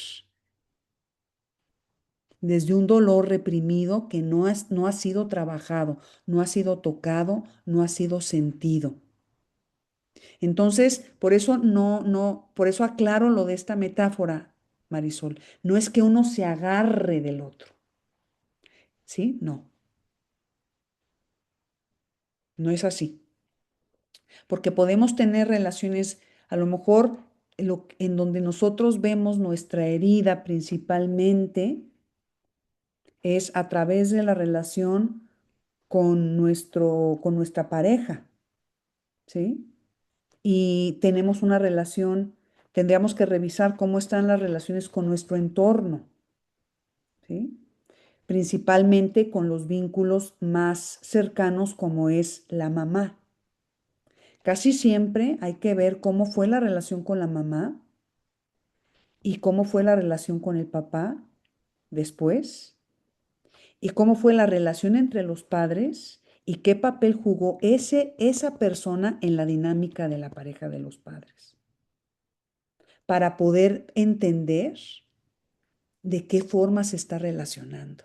desde un dolor reprimido que no ha sido trabajado, no ha sido tocado, no ha sido sentido. Entonces, por eso aclaro lo de esta metáfora, Marisol. No es que uno se agarre del otro, ¿sí? No, no es así. Porque podemos tener relaciones, a lo mejor en donde nosotros vemos nuestra herida principalmente es a través de la relación con nuestra pareja, ¿sí? Y tenemos una relación, tendríamos que revisar cómo están las relaciones con nuestro entorno, ¿sí? Principalmente con los vínculos más cercanos como es la mamá. Casi siempre hay que ver cómo fue la relación con la mamá y cómo fue la relación con el papá después y cómo fue la relación entre los padres y qué papel jugó esa persona en la dinámica de la pareja de los padres, para poder entender de qué forma se está relacionando.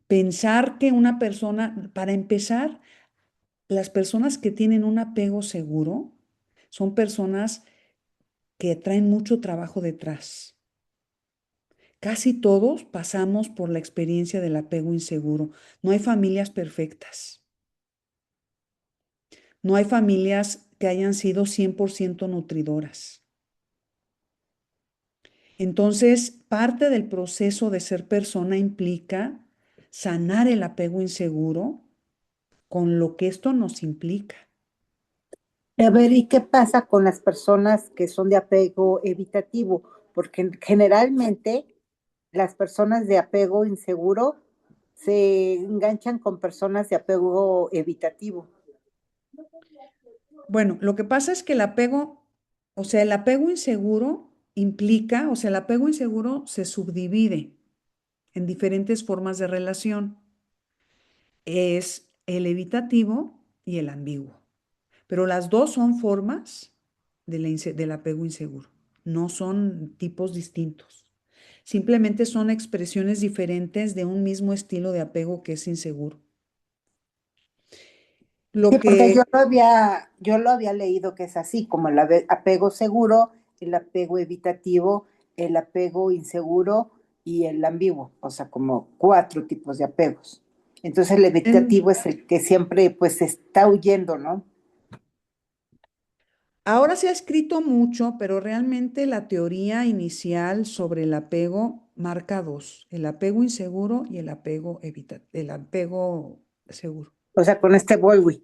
Pensar que una persona, para empezar, las personas que tienen un apego seguro son personas que traen mucho trabajo detrás. Casi todos pasamos por la experiencia del apego inseguro. No hay familias perfectas. No hay familias que hayan sido 100% nutridoras. Entonces, parte del proceso de ser persona implica sanar el apego inseguro con lo que esto nos implica. A ver, ¿y qué pasa con las personas que son de apego evitativo? Porque generalmente las personas de apego inseguro se enganchan con personas de apego evitativo. Bueno, lo que pasa es que el apego inseguro implica, o sea, el apego inseguro se subdivide en diferentes formas de relación. Es el evitativo y el ambiguo. Pero las dos son formas del apego inseguro. No son tipos distintos. Simplemente son expresiones diferentes de un mismo estilo de apego que es inseguro. Sí, Lo porque que yo lo había leído que es así, como el apego seguro, el apego evitativo, el apego inseguro y el ambiguo, o sea, como cuatro tipos de apegos. Entonces el en- evitativo es el que siempre pues está huyendo, ¿no? ahora se ha escrito mucho, pero realmente la teoría inicial sobre el apego marca dos: el apego inseguro y el apego seguro. O sea, con este Bowlby.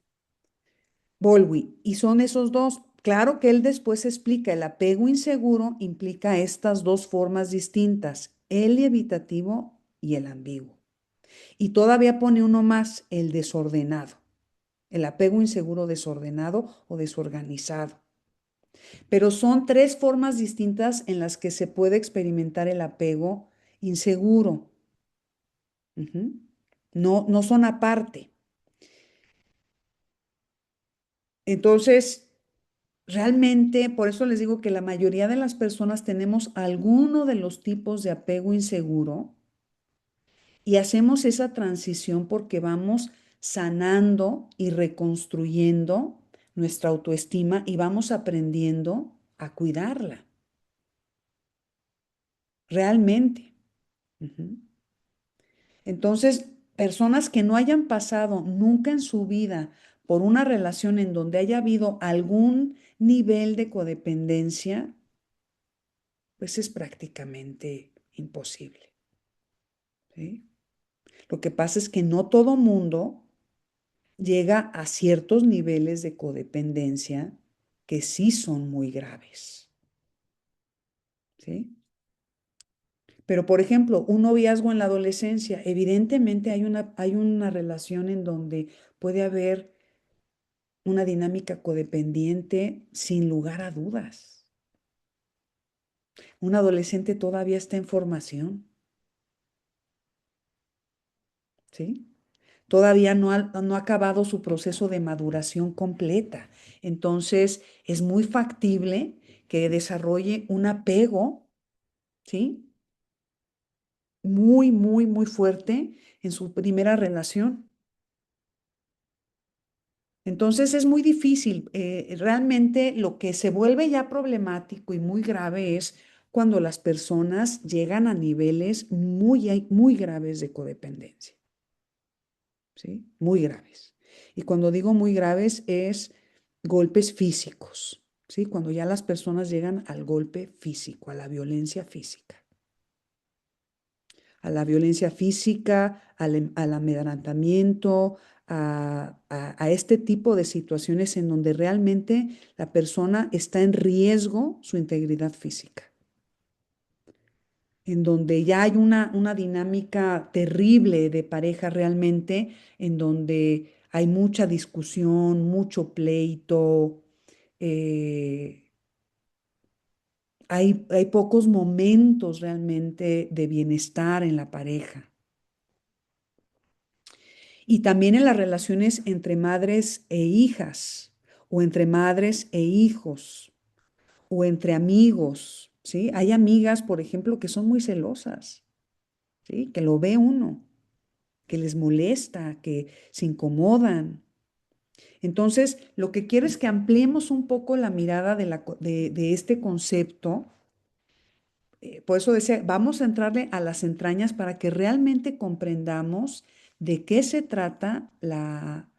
Bowlby. Y son esos dos. Claro que él después explica, el apego inseguro implica estas dos formas distintas, el evitativo y el ambiguo. Y todavía pone uno más, el desordenado, el apego inseguro desordenado o desorganizado. Pero son tres formas distintas en las que se puede experimentar el apego inseguro. Ujú. No, no son aparte. Entonces, realmente, por eso les digo que la mayoría de las personas tenemos alguno de los tipos de apego inseguro y hacemos esa transición porque vamos sanando y reconstruyendo nuestra autoestima y vamos aprendiendo a cuidarla, realmente. Ujú. Entonces, personas que no hayan pasado nunca en su vida por una relación en donde haya habido algún nivel de codependencia, pues es prácticamente imposible, ¿sí? Lo que pasa es que no todo mundo llega a ciertos niveles de codependencia que sí son muy graves, ¿sí? Pero, por ejemplo, un noviazgo en la adolescencia, evidentemente hay una relación en donde puede haber una dinámica codependiente sin lugar a dudas. Un adolescente todavía está en formación, ¿sí? Todavía no ha acabado su proceso de maduración completa. Entonces, es muy factible que desarrolle un apego, ¿sí? Muy, muy, muy fuerte en su primera relación. Entonces es muy difícil. Realmente lo que se vuelve ya problemático y muy grave es cuando las personas llegan a niveles muy graves de codependencia, ¿sí? Muy graves. Y cuando digo muy graves es golpes físicos, ¿sí? Cuando ya las personas llegan al golpe físico, a la violencia física. A la violencia física, al amedrentamiento, a este tipo de situaciones en donde realmente la persona está en riesgo su integridad física, en donde ya hay una dinámica terrible de pareja realmente, en donde hay mucha discusión, mucho pleito, eh, hay pocos momentos realmente de bienestar en la pareja. Y también en las relaciones entre madres e hijas, o entre madres e hijos, o entre amigos, ¿sí? Hay amigas, por ejemplo, que son muy celosas, ¿sí? Que lo ve uno, que les molesta, que se incomodan. Entonces, lo que quiero es que ampliemos un poco la mirada de este concepto. Por eso decía, vamos a entrarle a las entrañas para que realmente comprendamos de qué se trata la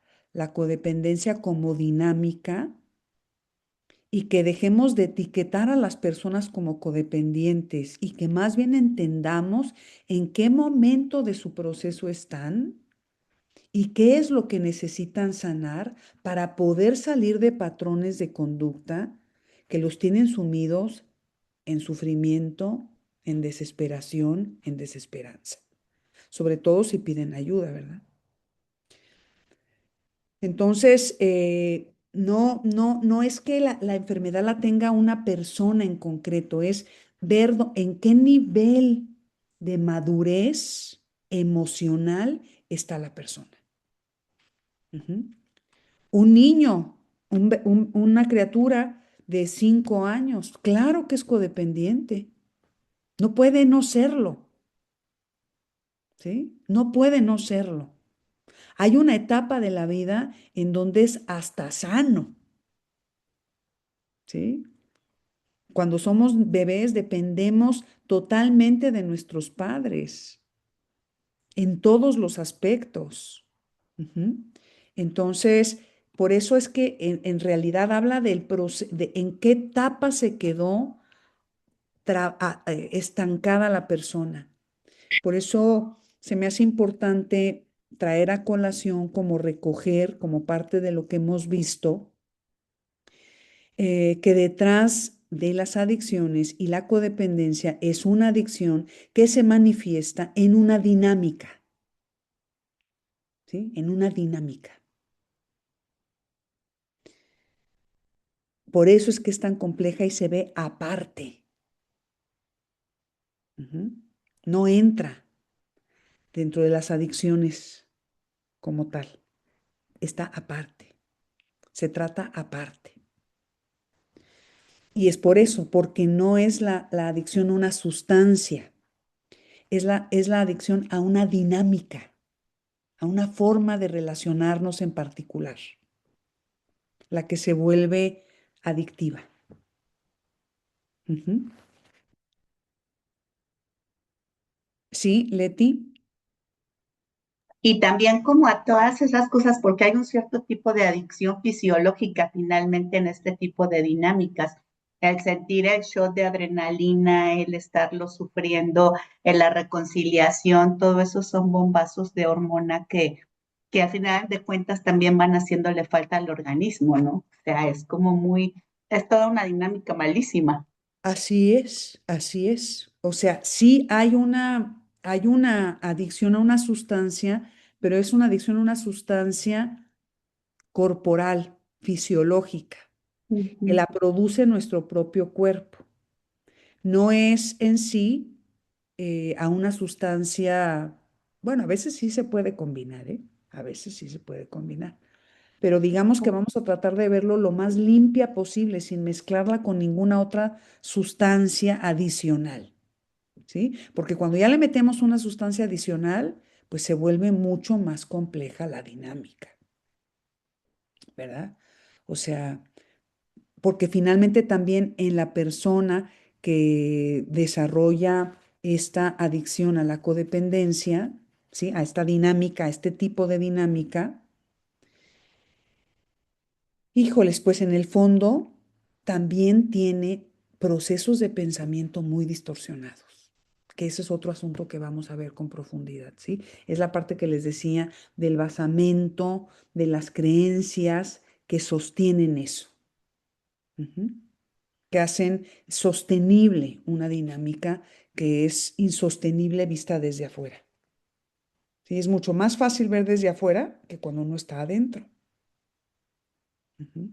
codependencia como dinámica y que dejemos de etiquetar a las personas como codependientes y que más bien entendamos en qué momento de su proceso están y qué es lo que necesitan sanar para poder salir de patrones de conducta que los tienen sumidos en sufrimiento, en desesperación, en desesperanza. Sobre todo si piden ayuda, ¿verdad? Entonces, no es que la enfermedad la tenga una persona en concreto, es ver en qué nivel de madurez emocional está la persona. Ujú. Un niño, una criatura de 5 años, claro que es codependiente. No puede no serlo, ¿sí? No puede no serlo. Hay una etapa de la vida en donde es hasta sano, ¿sí? Cuando somos bebés dependemos totalmente de nuestros padres en todos los aspectos. Ujú. Entonces, por eso es que en realidad habla de en qué etapa se quedó estancada la persona. Por eso se me hace importante traer a colación, como recoger, como parte de lo que hemos visto, que detrás de las adicciones y la codependencia es una adicción que se manifiesta en una dinámica, ¿sí? En una dinámica. Por eso es que es tan compleja y se ve aparte. Ujú. No entra dentro de las adicciones como tal. Está aparte. Se trata aparte. Y es por eso, porque no es la adicción a una sustancia, es la adicción a una dinámica, a una forma de relacionarnos en particular, la que se vuelve adictiva. Ujú. Sí, Leti. Y también como a todas esas cosas, porque hay un cierto tipo de adicción fisiológica finalmente en este tipo de dinámicas. El sentir el shot de adrenalina, el estarlo sufriendo, la reconciliación, todo eso son bombazos de hormona que al final de cuentas también van haciéndole falta al organismo, ¿no? O sea, es toda una dinámica malísima. Así es, así es. O sea, sí hay una adicción a una sustancia, pero es una adicción a una sustancia corporal, fisiológica, que la produce nuestro propio cuerpo. No es en sí a una sustancia, bueno, a veces sí se puede combinar, ¿eh? A veces sí se puede combinar. Pero digamos que vamos a tratar de verlo lo más limpia posible, sin mezclarla con ninguna otra sustancia adicional, ¿sí? Porque cuando ya le metemos una sustancia adicional, pues se vuelve mucho más compleja la dinámica, ¿verdad? O sea, porque finalmente también en la persona que desarrolla esta adicción a la codependencia, ¿sí? A esta dinámica, a este tipo de dinámica, híjoles, pues en el fondo también tiene procesos de pensamiento muy distorsionados, que ese es otro asunto que vamos a ver con profundidad, ¿sí? Es la parte que les decía del basamento, de las creencias que sostienen eso. Ujú. Que hacen sostenible una dinámica que es insostenible vista desde afuera. ¿Sí? Es mucho más fácil ver desde afuera que cuando uno está adentro. Ujú.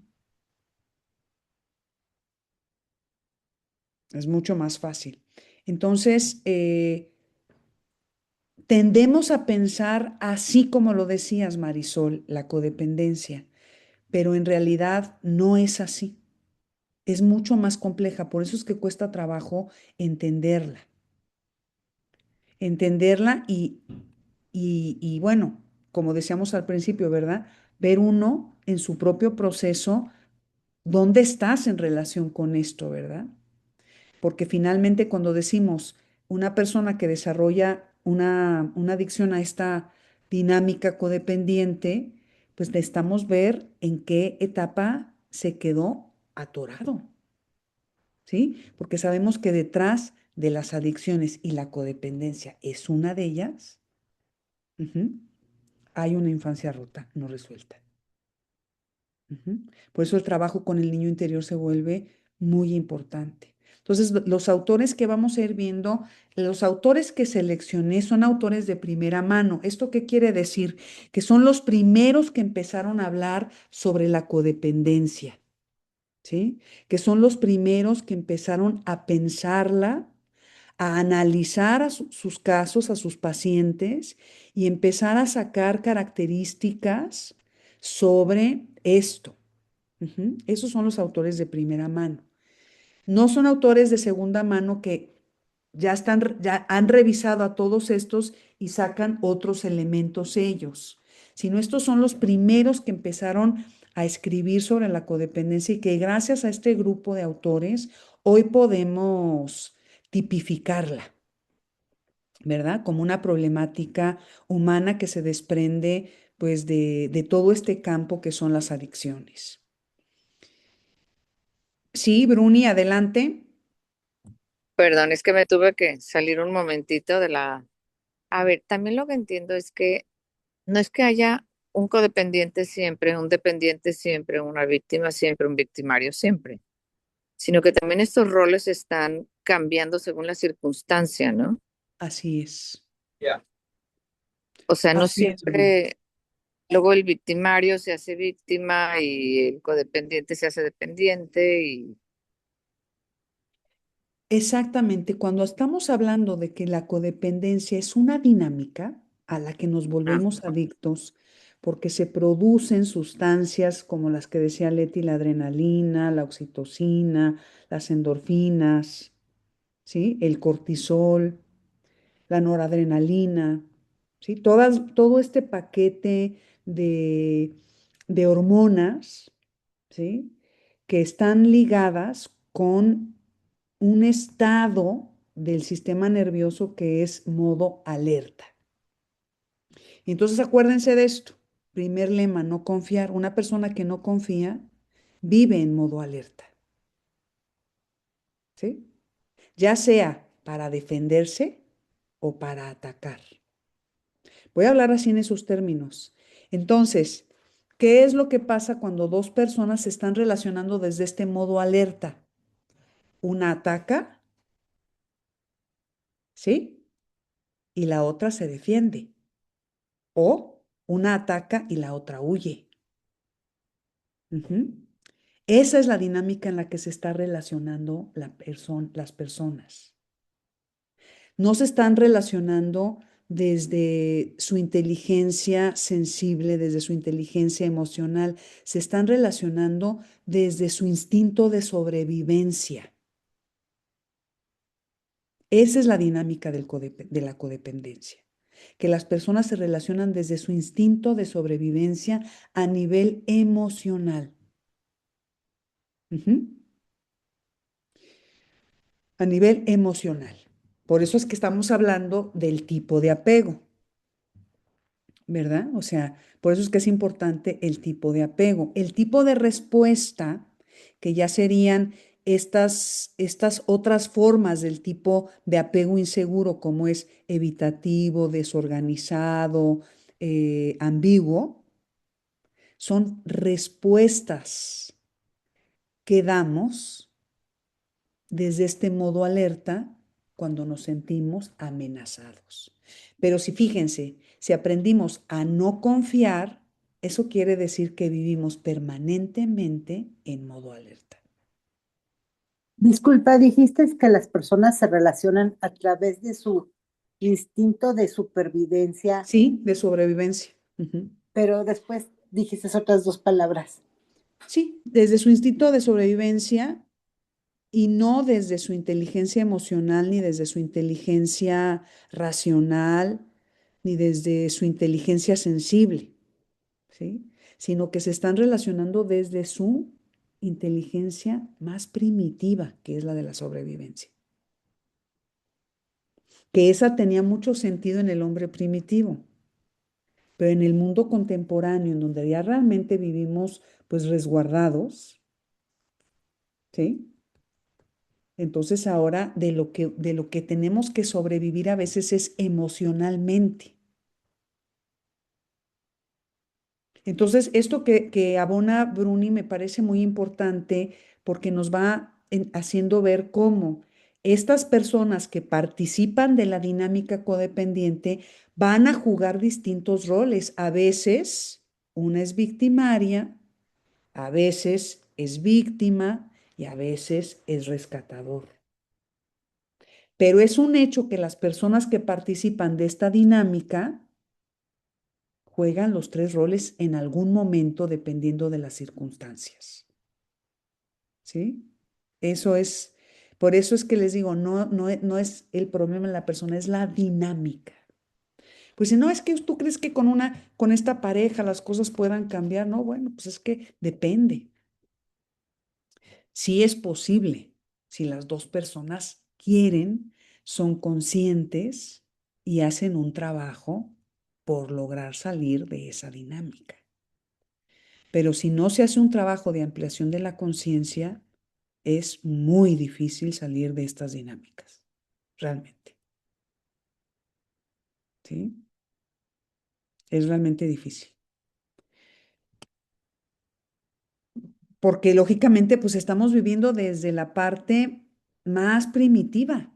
Es mucho más fácil. Entonces, tendemos a pensar así como lo decías, Marisol, la codependencia, pero en realidad no es así. Es mucho más compleja, por eso es que cuesta trabajo entenderla. Entenderla y bueno, como decíamos al principio, ¿verdad? Ver uno en su propio proceso, dónde estás en relación con esto, ¿verdad? Porque finalmente cuando decimos una persona que desarrolla una adicción a esta dinámica codependiente, pues necesitamos ver en qué etapa se quedó atorado, ¿sí? Porque sabemos que detrás de las adicciones y la codependencia es una de ellas. Ujú. Hay una infancia rota, no resuelta. Ujú. Por eso el trabajo con el niño interior se vuelve muy importante. Entonces, los autores que vamos a ir viendo, los autores que seleccioné son autores de primera mano. ¿Esto qué quiere decir? Que son los primeros que empezaron a hablar sobre la codependencia, ¿sí? Que son los primeros que empezaron a pensarla, a analizar sus casos, a sus pacientes y empezar a sacar características sobre esto. Ujú. Esos son los autores de primera mano. No son autores de segunda mano que ya han revisado a todos estos y sacan otros elementos ellos, sino estos son los primeros que empezaron a escribir sobre la codependencia y que gracias a este grupo de autores hoy podemos tipificarla, ¿verdad? Como una problemática humana que se desprende pues de todo este campo que son las adicciones. Sí, Bruni, adelante. Perdón, es que me tuve que salir un momentito de la... A ver, también lo que entiendo es que no es que haya un codependiente siempre, un dependiente siempre, una víctima siempre, un victimario siempre, sino que también estos roles están cambiando según la circunstancia, ¿no? Así es. O sea, no Así es, Bruni. siempre, luego el victimario se hace víctima y el codependiente se hace dependiente y... Exactamente, cuando estamos hablando de que la codependencia es una dinámica a la que nos Ah, volvemos adictos porque se producen sustancias como las que decía Leti, la adrenalina, la oxitocina, las endorfinas, ¿sí? El cortisol, la noradrenalina, ¿sí? Todo este paquete de, de hormonas, ¿sí? Que están ligadas con un estado del sistema nervioso que es modo alerta. Entonces acuérdense de esto. Primer lema, no confiar. Una persona que no confía vive en modo alerta, ¿sí? Ya sea para defenderse o para atacar. Voy a hablar así en esos términos. Entonces, ¿qué es lo que pasa cuando dos personas se están relacionando desde este modo alerta? Una ataca ¿sí? Y la otra se defiende. O una ataca y la otra huye. Ujú. Esa es la dinámica en la que se está relacionando las personas. No se están relacionando desde su inteligencia sensible, desde su inteligencia emocional, se están relacionando desde su instinto de sobrevivencia. Esa es la dinámica de la codependencia, que las personas se relacionan desde su instinto de sobrevivencia a nivel emocional. Ujú. A nivel emocional. Por eso es que estamos hablando del tipo de apego, ¿verdad? O sea, por eso es que es importante el tipo de apego. El tipo de respuesta, que ya serían estas otras formas del tipo de apego inseguro, como es evitativo, desorganizado, ambiguo, son respuestas que damos desde este modo alerta cuando nos sentimos amenazados. Pero si fíjense, si aprendimos a no confiar, eso quiere decir que vivimos permanentemente en modo alerta. Disculpa, dijiste que las personas se relacionan a través de su instinto de supervivencia, Sí, de sobrevivencia. Ujú. pero después dijiste otras dos palabras. Sí, desde su instinto de sobrevivencia y no desde su inteligencia emocional, ni desde su inteligencia racional, ni desde su inteligencia sensible. ¿Sí? Sino que se están relacionando desde su inteligencia más primitiva, que es la de la sobrevivencia. Que esa tenía mucho sentido en el hombre primitivo, pero en el mundo contemporáneo, en donde ya realmente vivimos pues resguardados, ¿sí? Entonces ahora de lo que tenemos que sobrevivir a veces es emocionalmente. Entonces, esto que abona Bruni me parece muy importante porque nos va haciendo ver cómo estas personas que participan de la dinámica codependiente van a jugar distintos roles. A veces una es victimaria, a veces es víctima y a veces es rescatador. Pero es un hecho que las personas que participan de esta dinámica juegan los tres roles en algún momento dependiendo de las circunstancias. ¿Sí? Eso es, por eso es que les digo, no es el problema en la persona, es la dinámica. Pues si no es que tú crees que con esta pareja las cosas puedan cambiar, no, bueno, pues es que depende. Si es posible, si las dos personas quieren, son conscientes y hacen un trabajo por lograr salir de esa dinámica. Pero si no se hace un trabajo de ampliación de la conciencia, es muy difícil salir de estas dinámicas, realmente. ¿Sí? Es realmente difícil. Porque lógicamente, pues estamos viviendo desde la parte más primitiva.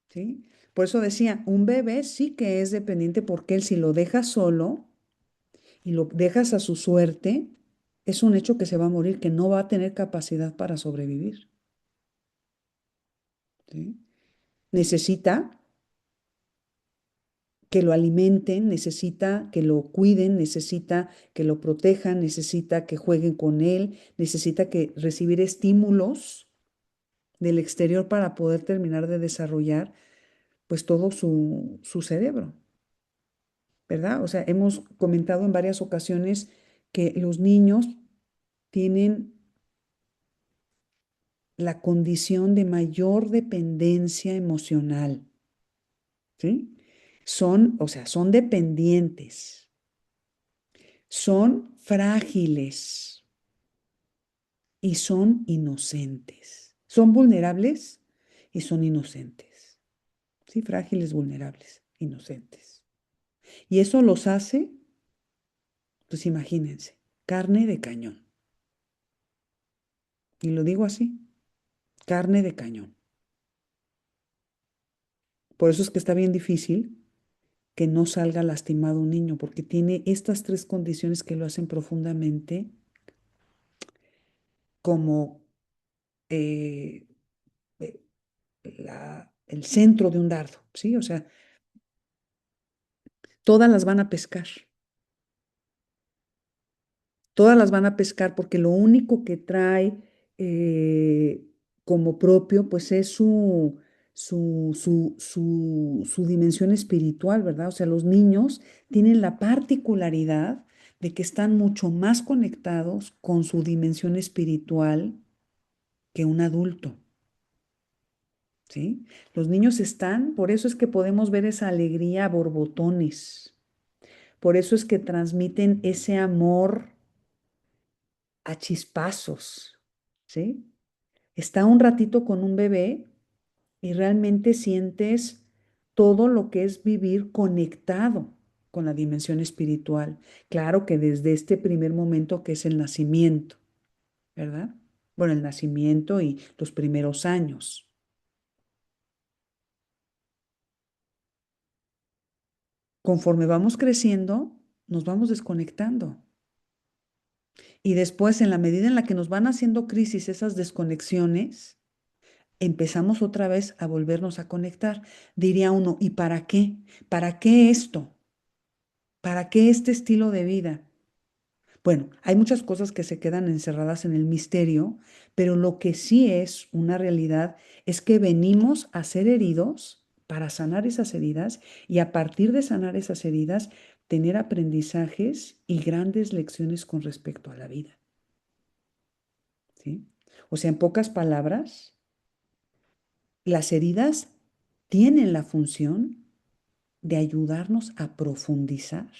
¿Sí? Por eso decía, un bebé sí que es dependiente porque él si lo dejas solo y lo dejas a su suerte, es un hecho que se va a morir, que no va a tener capacidad para sobrevivir. ¿Sí? Necesita que lo alimenten, necesita que lo cuiden, necesita que lo protejan, necesita que jueguen con él, necesita que recibir estímulos del exterior para poder terminar de desarrollar pues todo su cerebro, ¿verdad? O sea, hemos comentado en varias ocasiones que los niños tienen la condición de mayor dependencia emocional, ¿sí? O sea, son dependientes, son frágiles y son inocentes. Son vulnerables y son inocentes. Sí, frágiles, vulnerables, inocentes. Y eso los hace, pues imagínense, carne de cañón. Y lo digo así, carne de cañón. Por eso es que está bien difícil que no salga lastimado un niño, porque tiene estas tres condiciones que lo hacen profundamente como eh, eh, el centro de un dardo, ¿sí? O sea, todas las van a pescar. Todas las van a pescar porque lo único que trae como propio, pues es su dimensión espiritual, ¿verdad? O sea, los niños tienen la particularidad de que están mucho más conectados con su dimensión espiritual que un adulto, ¿sí? Los niños están, por eso es que podemos ver esa alegría a borbotones, por eso es que transmiten ese amor a chispazos, ¿sí? Está un ratito con un bebé y realmente sientes todo lo que es vivir conectado con la dimensión espiritual. Claro que desde este primer momento que es el nacimiento, ¿verdad? Bueno, el nacimiento y los primeros años. Conforme vamos creciendo, nos vamos desconectando. Y después, en la medida en la que nos van haciendo crisis esas desconexiones, empezamos otra vez a volvernos a conectar. Diría uno, ¿y para qué? ¿Para qué esto? ¿Para qué este estilo de vida? Bueno, hay muchas cosas que se quedan encerradas en el misterio, pero lo que sí es una realidad es que venimos a ser heridos para sanar esas heridas y a partir de sanar esas heridas, tener aprendizajes y grandes lecciones con respecto a la vida. ¿Sí? O sea, en pocas palabras, las heridas tienen la función de ayudarnos a profundizar,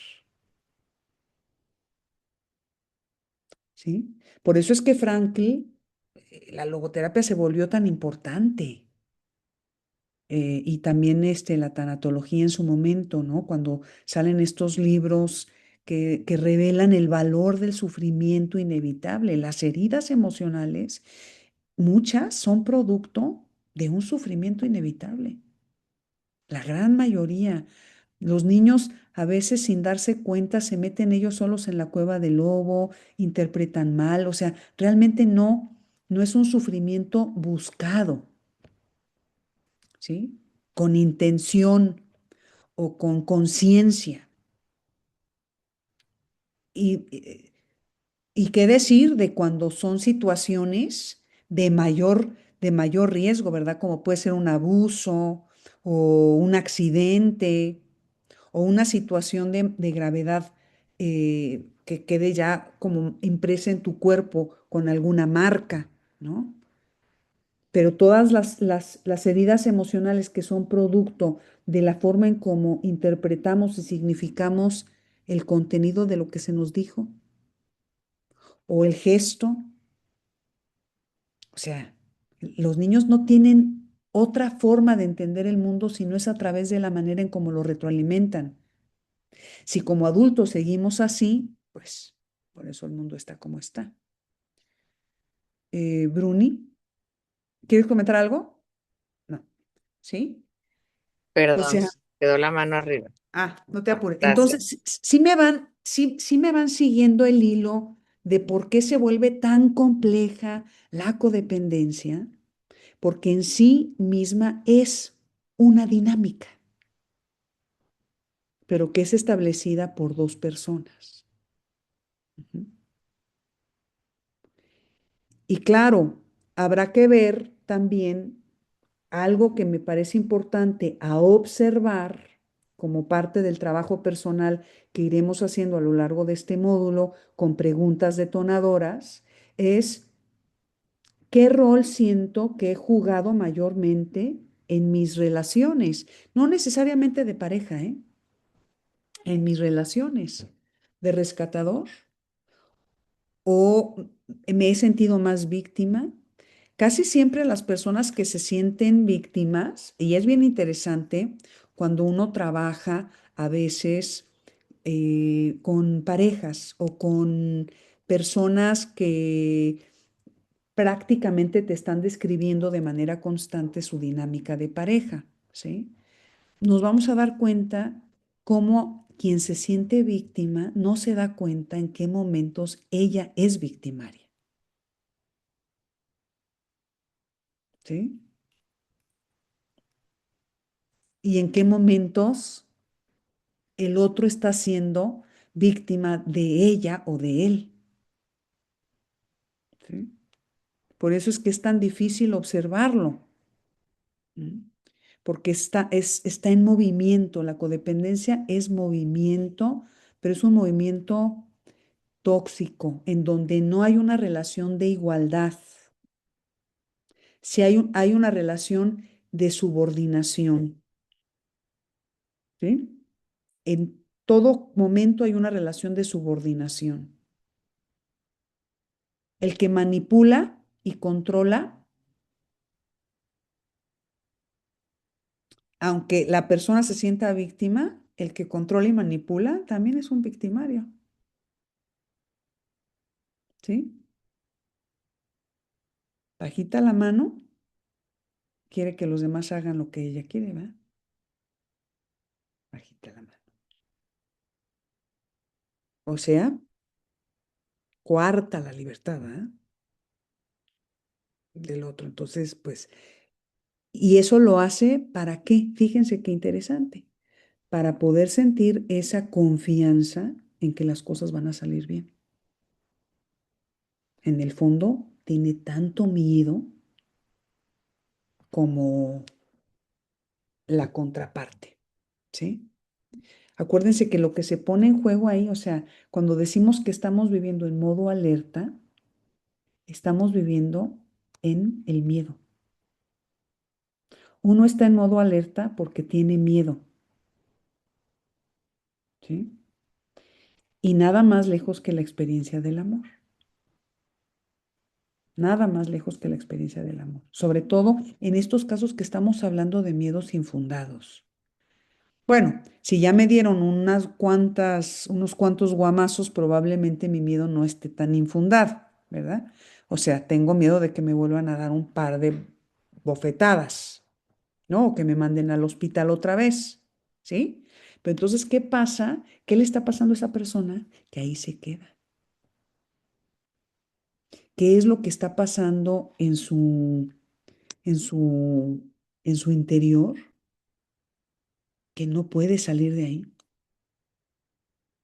¿sí? Por eso es que Frankl, la logoterapia se volvió tan importante. Y también la tanatología en su momento, ¿no? Cuando salen estos libros que revelan el valor del sufrimiento inevitable. Las heridas emocionales, muchas son producto de un sufrimiento inevitable. La gran mayoría. Los niños a veces sin darse cuenta se meten ellos solos en la cueva del lobo, interpretan mal, o sea, realmente no es un sufrimiento buscado, ¿sí? Con intención o con conciencia. Y, y qué decir de cuando son situaciones de mayor riesgo, ¿verdad? Como puede ser un abuso o un accidente o una situación de gravedad que quede ya como impresa en tu cuerpo con alguna marca, ¿no? Pero todas las heridas emocionales que son producto de la forma en cómo interpretamos y significamos el contenido de lo que se nos dijo o el gesto, o sea, los niños no tienen otra forma de entender el mundo si no es a través de la manera en cómo lo retroalimentan. Si como adultos seguimos así, pues por eso el mundo está como está. Bruni, ¿quieres comentar algo? No. ¿Sí? O Perdón, sea, quedó la mano arriba. no te apures. Gracias. Entonces, sí me van siguiendo el hilo de por qué se vuelve tan compleja la codependencia, porque en sí misma es una dinámica, pero que es establecida por dos personas. Ujú. Y claro, habrá que ver también algo que me parece importante a observar como parte del trabajo personal que iremos haciendo a lo largo de este módulo con preguntas detonadoras, es qué rol siento que he jugado mayormente en mis relaciones, no necesariamente de pareja, en mis relaciones de rescatador o me he sentido más víctima. Casi siempre las personas que se sienten víctimas, y es bien interesante cuando uno trabaja a veces con parejas o con personas que prácticamente te están describiendo de manera constante su dinámica de pareja, ¿sí? nos vamos a dar cuenta cómo quien se siente víctima no se da cuenta en qué momentos ella es victimaria. ¿Sí? Y en qué momentos el otro está siendo víctima de ella o de él. ¿Sí? Por eso es que es tan difícil observarlo. ¿Mm? Porque está en movimiento. La codependencia es movimiento, pero es un movimiento tóxico, en donde no hay una relación de igualdad. Si hay una relación de subordinación. ¿Sí? En todo momento hay una relación de subordinación. El que manipula y controla, aunque la persona se sienta víctima, el que controla y manipula también es un victimario. ¿Sí? Bajita la mano, quiere que los demás hagan lo que ella quiere, ¿verdad? Bajita la mano. O sea, coarta la libertad, ¿verdad? Del otro. Entonces, pues, y eso lo hace ¿para qué? Fíjense qué interesante. Para poder sentir esa confianza en que las cosas van a salir bien. En el fondo, tiene tanto miedo como la contraparte, ¿sí? Acuérdense que lo que se pone en juego ahí, o sea, cuando decimos que estamos viviendo en modo alerta, estamos viviendo en el miedo. Uno está en modo alerta porque tiene miedo, ¿sí? Y nada más lejos que la experiencia del amor. Nada más lejos que la experiencia del amor. Sobre todo en estos casos que estamos hablando de miedos infundados. Bueno, si ya me dieron unos cuantos guamazos, probablemente mi miedo no esté tan infundado, ¿verdad? O sea, tengo miedo de que me vuelvan a dar un par de bofetadas, ¿no? O que me manden al hospital otra vez, ¿sí? Pero entonces, ¿qué pasa? ¿Qué le está pasando a esa persona? Que ahí se queda. ¿Qué es lo que está pasando en su, en su interior? Que no puede salir de ahí,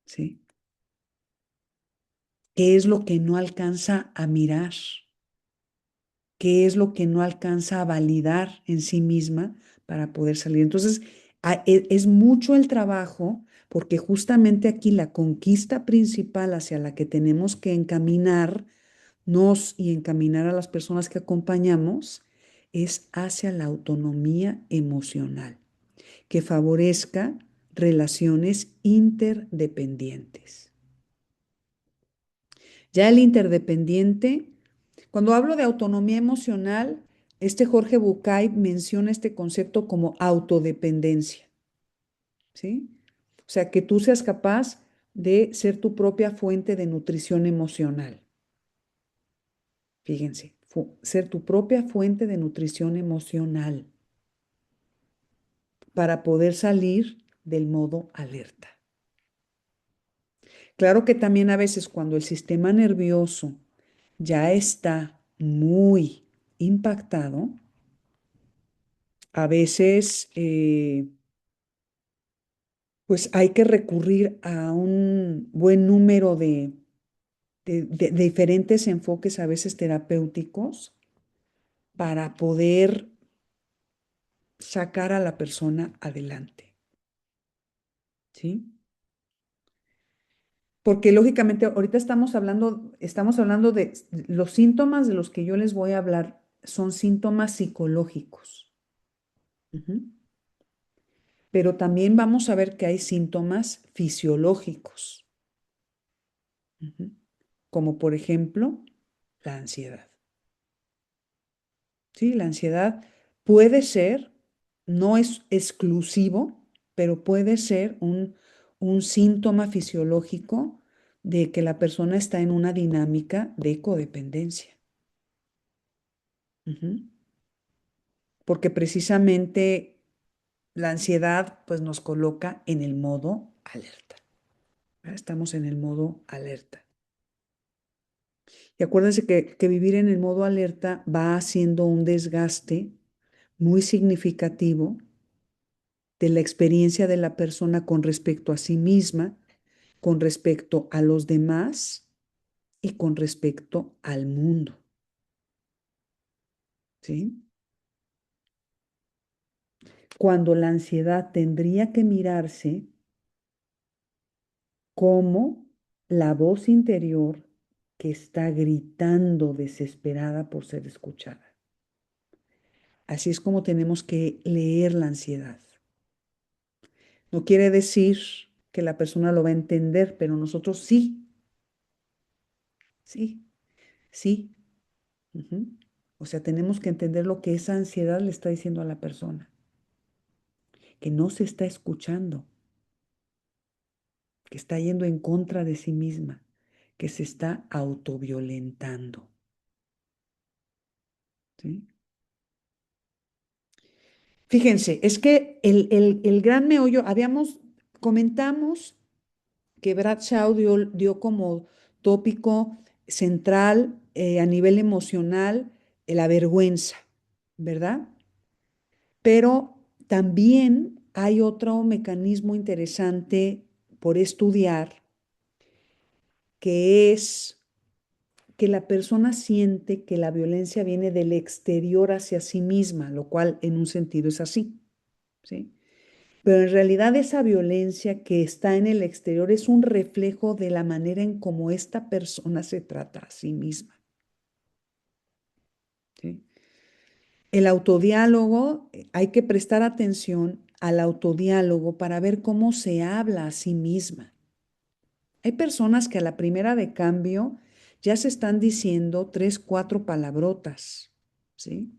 ¿sí? ¿Qué es lo que no alcanza a mirar? ¿Qué es lo que no alcanza a validar en sí misma para poder salir? Entonces, es mucho el trabajo porque justamente aquí la conquista principal hacia la que tenemos que encaminarnos y encaminar a las personas que acompañamos es hacia la autonomía emocional, que favorezca relaciones interdependientes. Ya el interdependiente, cuando hablo de autonomía emocional, Jorge Bucay menciona este concepto como autodependencia, ¿sí? O sea, que tú seas capaz de ser tu propia fuente de nutrición emocional. Fíjense, ser tu propia fuente de nutrición emocional para poder salir del modo alerta. Claro que también a veces cuando el sistema nervioso ya está muy impactado, a veces pues hay que recurrir a un buen número de diferentes enfoques, a veces terapéuticos, para poder sacar a la persona adelante, ¿sí? Porque lógicamente ahorita estamos hablando de los síntomas de los que yo les voy a hablar, son síntomas psicológicos. Ujú. Pero también vamos a ver que hay síntomas fisiológicos, ujú, como por ejemplo la ansiedad. Sí, la ansiedad puede ser, no es exclusivo, pero puede ser un síntoma fisiológico de que la persona está en una dinámica de codependencia. Ujú. Porque precisamente La ansiedad pues nos coloca en el modo alerta. Estamos en el modo alerta. Y acuérdense que vivir en el modo alerta va haciendo un desgaste muy significativo de la experiencia de la persona con respecto a sí misma, con respecto a los demás y con respecto al mundo. ¿Sí? Cuando la ansiedad tendría que mirarse como la voz interior que está gritando desesperada por ser escuchada. Así es como tenemos que leer la ansiedad. No quiere decir que la persona lo va a entender, pero nosotros sí, sí, sí. Ujú. O sea, tenemos que entender lo que esa ansiedad le está diciendo a la persona, que no se está escuchando, que está yendo en contra de sí misma, que se está autoviolentando. ¿Sí? Fíjense, es que el gran meollo, comentamos que Bradshaw dio como tópico central a nivel emocional la vergüenza, ¿verdad? Pero también hay otro mecanismo interesante por estudiar, que es que la persona siente que la violencia viene del exterior hacia sí misma, lo cual en un sentido es así, ¿sí? Pero en realidad esa violencia que está en el exterior es un reflejo de la manera en cómo esta persona se trata a sí misma, ¿sí? El autodiálogo, hay que prestar atención al autodiálogo para ver cómo se habla a sí misma. Hay personas que a la primera de cambio ya se están diciendo 3, 4 palabrotas, ¿sí?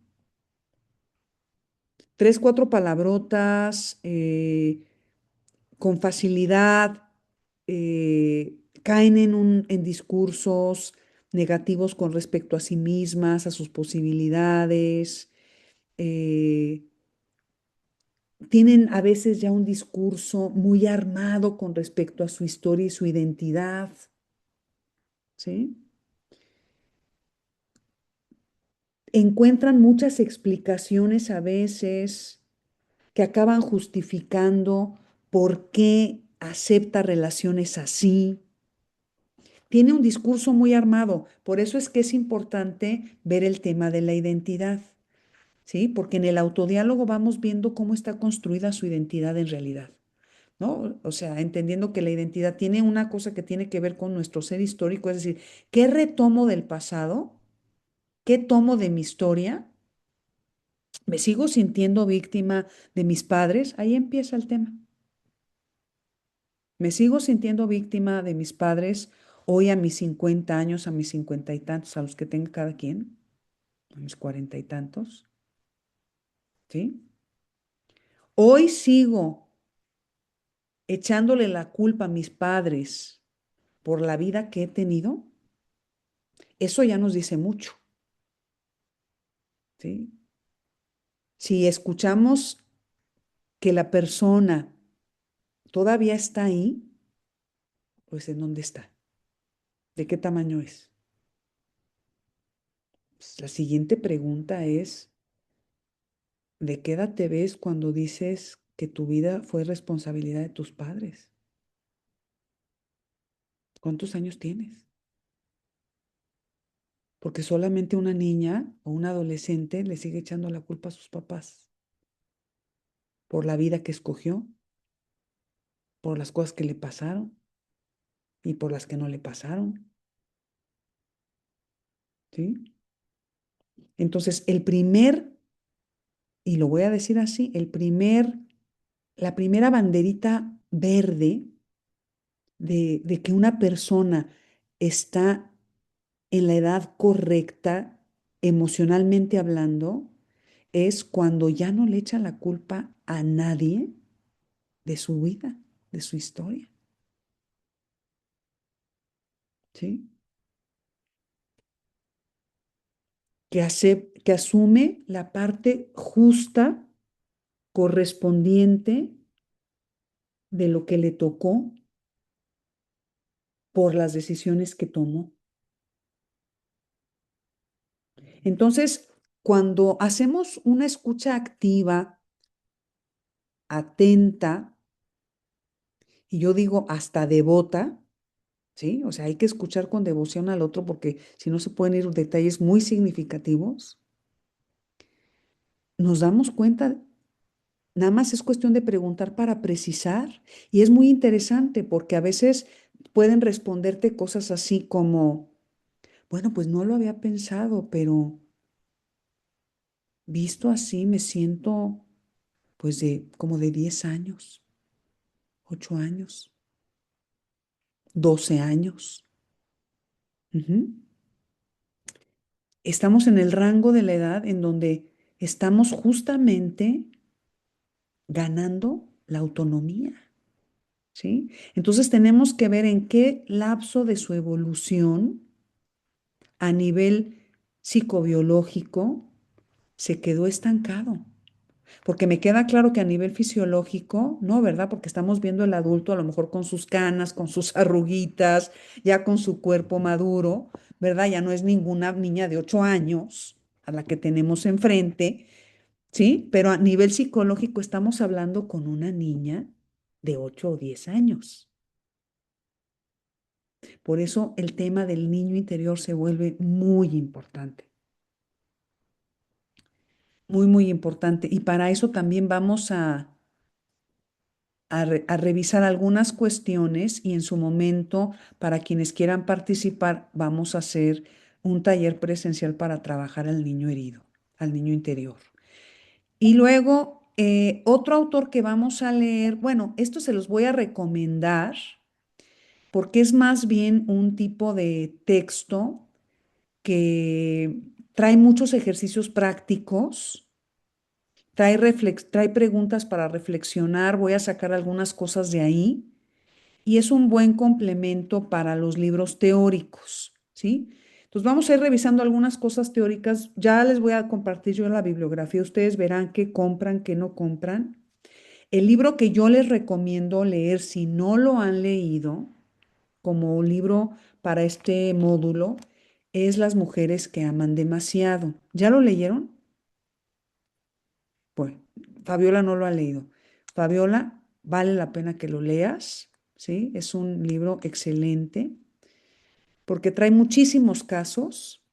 3, 4 palabrotas con facilidad, caen en discursos negativos con respecto a sí mismas, a sus posibilidades, eh, tienen a veces ya un discurso muy armado con respecto a su historia y su identidad, ¿sí? Encuentran muchas explicaciones a veces que acaban justificando por qué acepta relaciones así. Tiene un discurso muy armado, por eso es que es importante ver el tema de la identidad, ¿sí? Porque en el autodiálogo vamos viendo cómo está construida su identidad en realidad, ¿no? O sea, entendiendo que la identidad tiene una cosa que tiene que ver con nuestro ser histórico, es decir, ¿qué retomo del pasado? ¿Qué tomo de mi historia? ¿Me sigo sintiendo víctima de mis padres? Ahí empieza el tema. ¿Me sigo sintiendo víctima de mis padres hoy a mis 50 años, a mis 50 y tantos, a los que tenga cada quien, a mis 40 y tantos? ¿Sí? Hoy sigo echándole la culpa a mis padres por la vida que he tenido. Eso ya nos dice mucho, ¿sí? Si escuchamos que la persona todavía está ahí, pues ¿en dónde está? ¿De qué tamaño es? Pues, la siguiente pregunta es, ¿de qué edad te ves cuando dices que tu vida fue responsabilidad de tus padres? ¿Cuántos años tienes? Porque solamente una niña o un adolescente le sigue echando la culpa a sus papás por la vida que escogió, por las cosas que le pasaron y por las que no le pasaron, ¿sí? Entonces, y lo voy a decir así, la primera banderita verde de que una persona está en la edad correcta, emocionalmente hablando, es cuando ya no le echa la culpa a nadie de su vida, de su historia, ¿sí? Que asume la parte justa correspondiente de lo que le tocó por las decisiones que tomó. Entonces, cuando hacemos una escucha activa, atenta, y yo digo hasta devota, ¿sí? O sea, hay que escuchar con devoción al otro porque si no se pueden ir detalles muy significativos. Nos damos cuenta, nada más es cuestión de preguntar para precisar y es muy interesante porque a veces pueden responderte cosas así como, bueno, pues no lo había pensado, pero visto así me siento pues de como de 10 años, 8 años, 12 años. Ujú. Estamos en el rango de la edad en donde estamos justamente ganando la autonomía, ¿sí? Entonces tenemos que ver en qué lapso de su evolución a nivel psicobiológico se quedó estancado. Porque me queda claro que a nivel fisiológico, no, ¿verdad? Porque estamos viendo el adulto a lo mejor con sus canas, con sus arruguitas, ya con su cuerpo maduro, ¿verdad? Ya no es ninguna niña de 8 años a la que tenemos enfrente, ¿sí? Pero a nivel psicológico estamos hablando con una niña de 8 o 10 años. Por eso el tema del niño interior se vuelve muy importante, muy, muy importante. Y para eso también vamos a revisar algunas cuestiones y en su momento, para quienes quieran participar, vamos a hacer un taller presencial para trabajar al niño herido, al niño interior. Y luego, otro autor que vamos a leer, bueno, esto se los voy a recomendar porque es más bien un tipo de texto que trae muchos ejercicios prácticos, trae preguntas para reflexionar, voy a sacar algunas cosas de ahí y es un buen complemento para los libros teóricos, ¿sí? Entonces vamos a ir revisando algunas cosas teóricas. Ya les voy a compartir yo la bibliografía. Ustedes verán qué compran, qué no compran. El libro que yo les recomiendo leer si no lo han leído, como un libro para este módulo, es Las mujeres que aman demasiado. ¿Ya lo leyeron? Bueno, Fabiola no lo ha leído. Fabiola, vale la pena que lo leas, ¿sí? Es un libro excelente porque trae muchísimos casos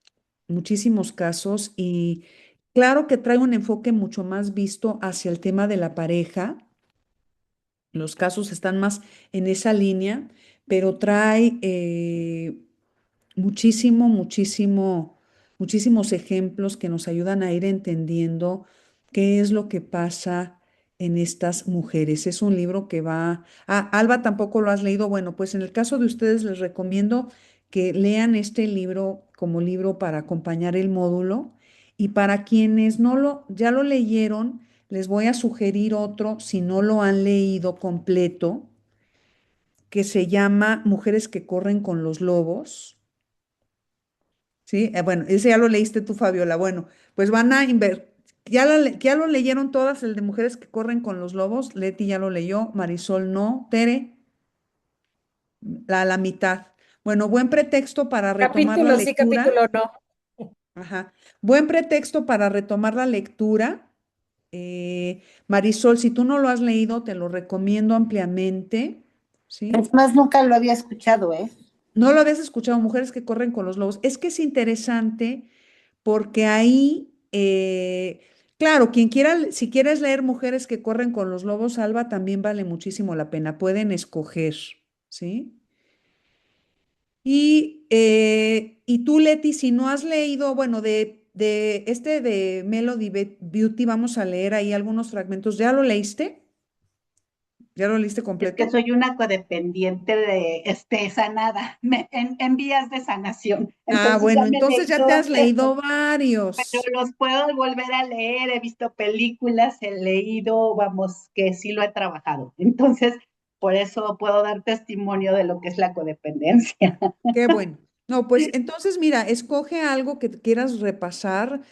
y claro que trae un enfoque mucho más visto hacia el tema de la pareja. Los casos están más en esa línea, pero trae muchísimos ejemplos que nos ayudan a ir entendiendo qué es lo que pasa en estas mujeres. Es un libro que va... Ah, Alba, tampoco lo has leído. Bueno, pues en el caso de ustedes les recomiendo que lean este libro como libro para acompañar el módulo. Y para quienes ya lo leyeron, les voy a sugerir otro, si no lo han leído completo, que se llama Mujeres que corren con los lobos. ¿Sí? Bueno, ese ya lo leíste tú, Fabiola. Bueno, pues van a invertir. Ya lo leyeron todas, el de Mujeres que corren con los lobos. Leti ya lo leyó, Marisol no, Tere, la mitad. Bueno, buen pretexto para retomar la Capítulo sí, lectura. capítulo no. Ajá. Buen pretexto para retomar la lectura. Marisol, si tú no lo has leído, te lo recomiendo ampliamente. ¿Sí? Es más, nunca lo había escuchado, ¿eh? No lo habías escuchado, Mujeres que corren con los lobos. Es que es interesante porque ahí, claro, quien quiera, si quieres leer Mujeres que corren con los lobos, Alba, también vale muchísimo la pena. Pueden escoger, ¿sí? Y tú, Leti, si no has leído, bueno, de Melody Beauty, vamos a leer ahí algunos fragmentos. ¿Ya lo leíste? ¿Ya lo leíste Es que completo? soy una codependiente de sanada, en vías de sanación. Ah, Entonces ya bueno, me entonces leí ya te has todos leído estos, pero varios. los puedo volver a leer, he visto películas, he leído, vamos, que sí lo he trabajado. Entonces, por eso puedo dar testimonio de lo que es la codependencia. Qué bueno. No, pues entonces mira, escoge algo que quieras repasar.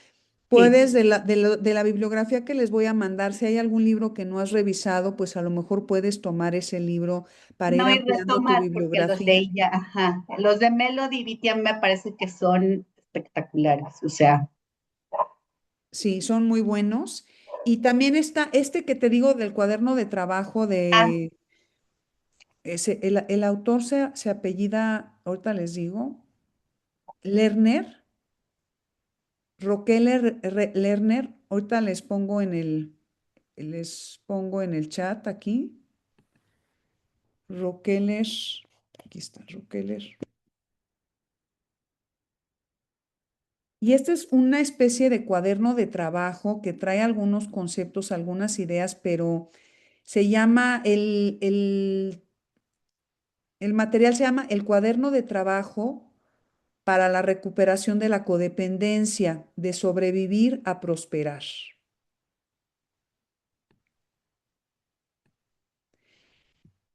Puedes, de la bibliografía que les voy a mandar, si hay algún libro que no has revisado, pues a lo mejor puedes tomar ese libro para ir No, y ampliando tu retomar, porque los bibliografía. leí ya, ajá. Los de Melody Beatty a mí me parece que son espectaculares, o sea, Sí, son muy buenos. Y también está este que te digo del cuaderno de trabajo ah, de el autor se apellida, ahorita les digo, Lerner, Lerner, ahorita les pongo en el chat aquí. Roqueler, aquí está, Roqueler. Y este es una especie de cuaderno de trabajo que trae algunos conceptos, algunas ideas, pero se llama, el material se llama el cuaderno de trabajo para la recuperación de la codependencia, de sobrevivir a prosperar.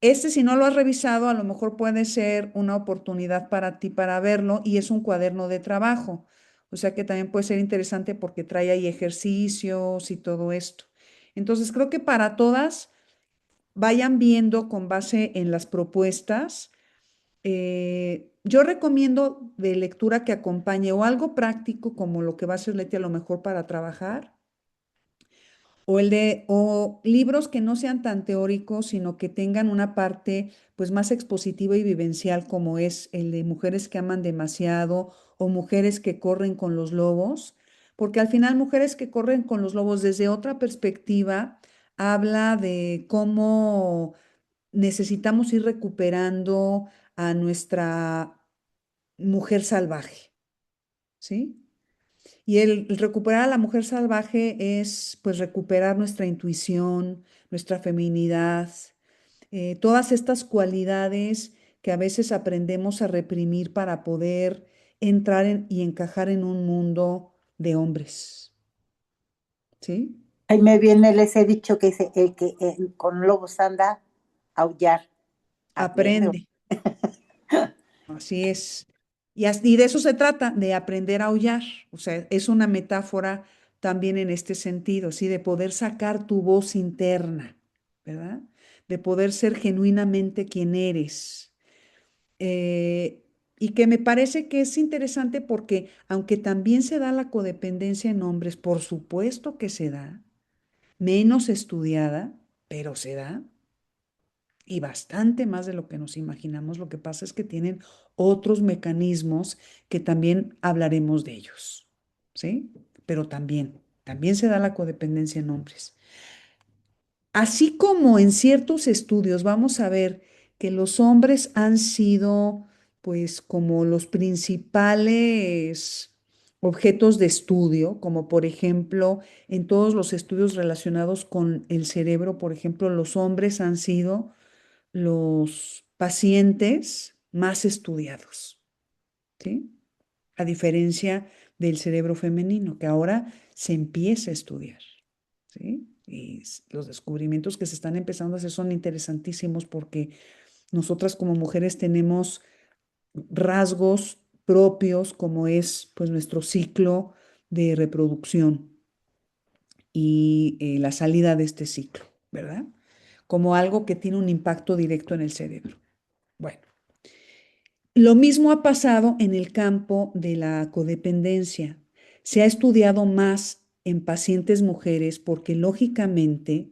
Este, si no lo has revisado, a lo mejor puede ser una oportunidad para ti para verlo y es un cuaderno de trabajo. O sea que también puede ser interesante porque trae ahí ejercicios y todo esto. Entonces, creo que para todas vayan viendo con base en las propuestas. Yo recomiendo de lectura que acompañe o algo práctico como lo que va a hacer Leti a lo mejor para trabajar o libros que no sean tan teóricos, sino que tengan una parte pues más expositiva y vivencial, como es el de Mujeres que aman demasiado o Mujeres que corren con los lobos, porque al final Mujeres que corren con los lobos desde otra perspectiva habla de cómo necesitamos ir recuperando a nuestra mujer salvaje, ¿sí? Y el recuperar a la mujer salvaje es pues recuperar nuestra intuición, nuestra feminidad, todas estas cualidades que a veces aprendemos a reprimir para poder entrar y encajar en un mundo de hombres. ¿Sí? ahí me viene ese dicho que dice, el que con lobos anda, aullar, aprende. Aprende. Así es. Y de eso se trata, de aprender a aullar. O sea, es una metáfora también en este sentido, ¿sí? De poder sacar tu voz interna, ¿verdad? De poder ser genuinamente quien eres. Eh, y que me parece que es interesante porque aunque también se da la codependencia en hombres, por supuesto que se da, menos estudiada, pero se da y bastante más de lo que nos imaginamos. Lo que pasa es que tienen otros mecanismos que también hablaremos de ellos, ¿sí? Pero también se da la codependencia en hombres. Así como en ciertos estudios vamos a ver que los hombres han sido, pues, como los principales objetos de estudio, como por ejemplo en todos los estudios relacionados con el cerebro, por ejemplo, los hombres han sido los pacientes más estudiados, ¿sí? A diferencia del cerebro femenino, que ahora se empieza a estudiar, ¿sí? Y los descubrimientos que se están empezando a hacer son interesantísimos porque nosotras como mujeres tenemos rasgos propios como es pues nuestro ciclo de reproducción y la salida de este ciclo, ¿verdad? Como algo que tiene un impacto directo en el cerebro. Bueno, lo mismo ha pasado en el campo de la codependencia. Se ha estudiado más en pacientes mujeres porque lógicamente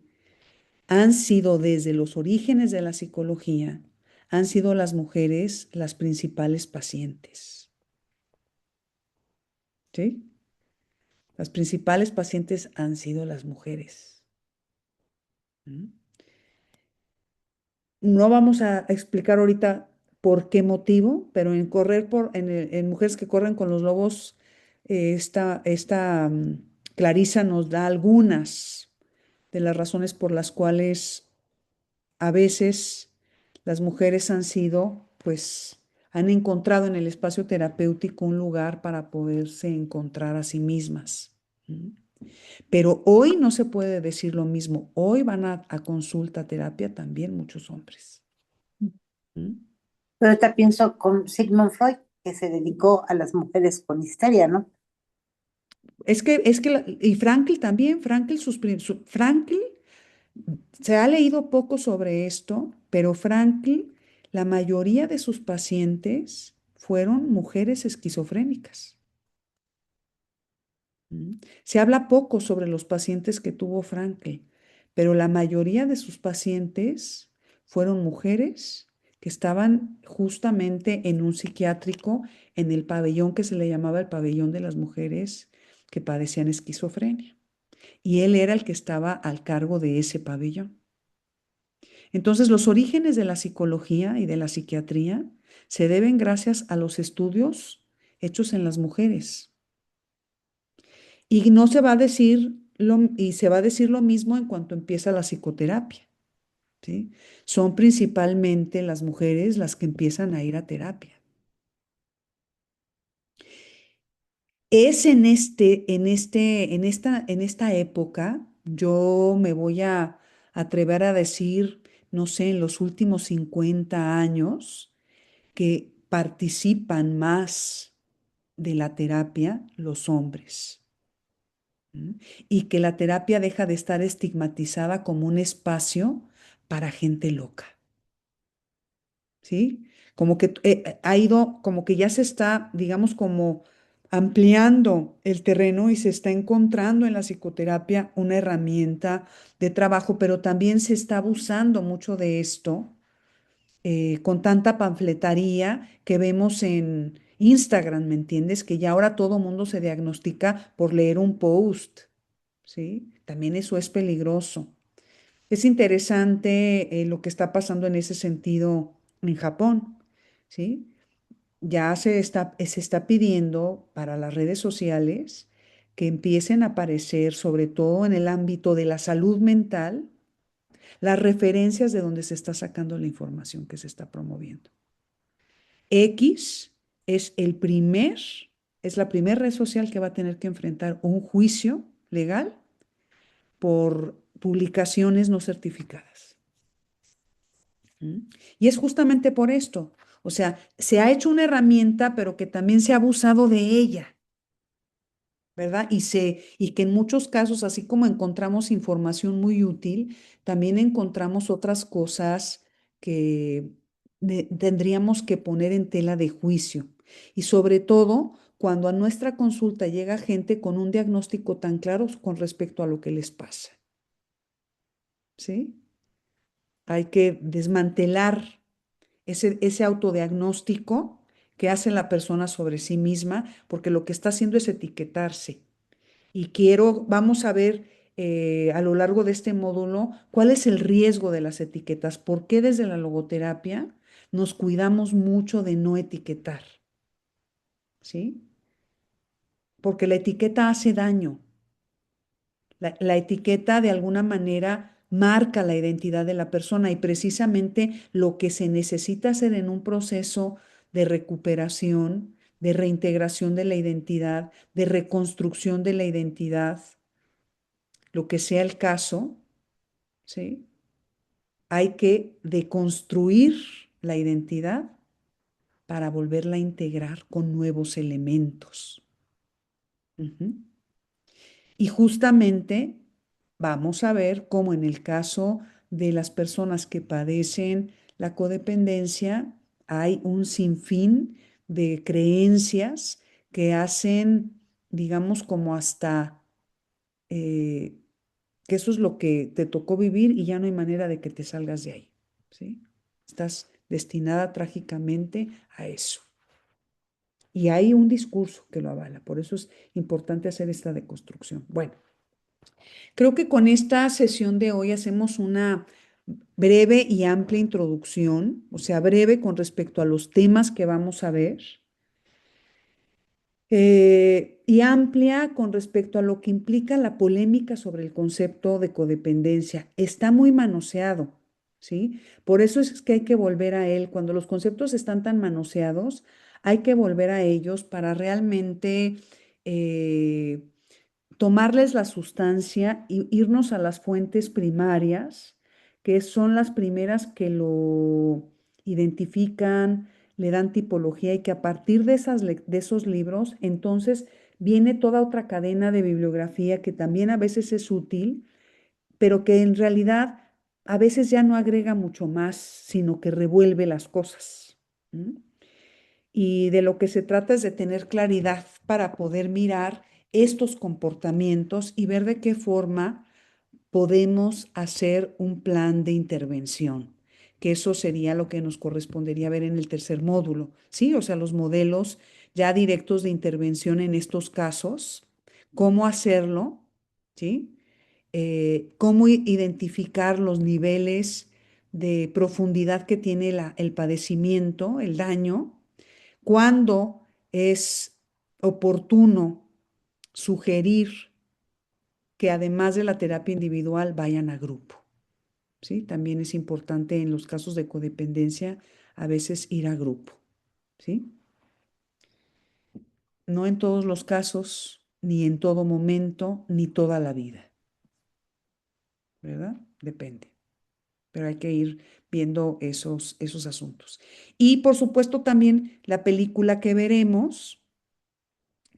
han sido desde los orígenes de la psicología, han sido las mujeres las principales pacientes. ¿Sí? Las principales pacientes han sido las mujeres. ¿Mm? No vamos a explicar ahorita por qué motivo, pero en mujeres que corren con los lobos, Clarisa nos da algunas de las razones por las cuales a veces las mujeres han encontrado en el espacio terapéutico un lugar para poderse encontrar a sí mismas. ¿Mm? Pero hoy no se puede decir lo mismo. Hoy van a consulta, terapia también muchos hombres. ¿Mm? Pero ahorita pienso con Sigmund Freud, que se dedicó a las mujeres con histeria, ¿no? y Frankl también, Frankl, se ha leído poco sobre esto, pero Frankl, la mayoría de sus pacientes fueron mujeres esquizofrénicas. Se habla poco sobre los pacientes que tuvo Frankl, pero la mayoría de sus pacientes fueron mujeres que estaban justamente en un psiquiátrico, en el pabellón que se le llamaba el pabellón de las mujeres que padecían esquizofrenia. Y él era el que estaba al cargo de ese pabellón. Entonces, los orígenes de la psicología y de la psiquiatría se deben gracias a los estudios hechos en las mujeres. Y no se va a decir y se va a decir lo mismo en cuanto empieza la psicoterapia, ¿sí? Son principalmente las mujeres las que empiezan a ir a terapia. Es en esta época, yo me voy a atrever a decir, no sé, en los últimos 50 años, que participan más de la terapia los hombres. ¿Mm? Y que la terapia deja de estar estigmatizada como un espacio para gente loca, ¿sí? Como que ha ido, como que ya se está, digamos, como ampliando el terreno y se está encontrando en la psicoterapia una herramienta de trabajo, pero también se está abusando mucho de esto con tanta panfletaría que vemos en Instagram, ¿me entiendes? Que ya ahora todo mundo se diagnostica por leer un post, ¿sí? También eso es peligroso. Es interesante lo que está pasando en ese sentido en Japón, ¿sí? Ya se está pidiendo para las redes sociales que empiecen a aparecer, sobre todo en el ámbito de la salud mental, las referencias de donde se está sacando la información que se está promoviendo. X es es la primera red social que va a tener que enfrentar un juicio legal por publicaciones no certificadas. ¿Mm? Y es justamente por esto. O sea, se ha hecho una herramienta, pero que también se ha abusado de ella, ¿verdad? Y que en muchos casos, así como encontramos información muy útil, también encontramos otras cosas que tendríamos que poner en tela de juicio. Y sobre todo, cuando a nuestra consulta llega gente con un diagnóstico tan claro con respecto a lo que les pasa, ¿sí? Hay que desmantelar ese autodiagnóstico que hace la persona sobre sí misma, porque lo que está haciendo es etiquetarse. Y vamos a ver a lo largo de este módulo cuál es el riesgo de las etiquetas, por qué desde la logoterapia nos cuidamos mucho de no etiquetar, ¿sí? Porque la etiqueta hace daño. La etiqueta de alguna manera marca la identidad de la persona y precisamente lo que se necesita hacer en un proceso de recuperación, de reintegración de la identidad, de reconstrucción de la identidad, lo que sea el caso, ¿sí? Hay que deconstruir la identidad para volverla a integrar con nuevos elementos. Ujú. Y justamente vamos a ver cómo en el caso de las personas que padecen la codependencia, hay un sinfín de creencias que hacen, digamos, como hasta eh, que eso es lo que te tocó vivir y ya no hay manera de que te salgas de ahí, ¿sí? Estás destinada trágicamente a eso. Y hay un discurso que lo avala, por eso es importante hacer esta deconstrucción. Bueno, creo que con esta sesión de hoy hacemos una breve y amplia introducción, o sea, breve con respecto a los temas que vamos a ver, y amplia con respecto a lo que implica la polémica sobre el concepto de codependencia. Está muy manoseado, ¿sí? Por eso es que hay que volver a él. Cuando los conceptos están tan manoseados, hay que volver a ellos para realmente eh, tomarles la sustancia y irnos a las fuentes primarias, que son las primeras que lo identifican, le dan tipología y que a partir de esos libros, entonces viene toda otra cadena de bibliografía que también a veces es útil, pero que en realidad a veces ya no agrega mucho más, sino que revuelve las cosas. ¿Mm? Y de lo que se trata es de tener claridad para poder mirar estos comportamientos y ver de qué forma podemos hacer un plan de intervención, que eso sería lo que nos correspondería ver en el tercer módulo, ¿sí? O sea, los modelos ya directos de intervención en estos casos, cómo hacerlo, ¿sí? Cómo identificar los niveles de profundidad que tiene el padecimiento, el daño, cuándo es oportuno sugerir que además de la terapia individual vayan a grupo, ¿sí? También es importante en los casos de codependencia a veces ir a grupo, ¿sí? No en todos los casos, ni en todo momento, ni toda la vida, ¿verdad? Depende, pero hay que ir viendo esos asuntos. Y por supuesto también la película que veremos,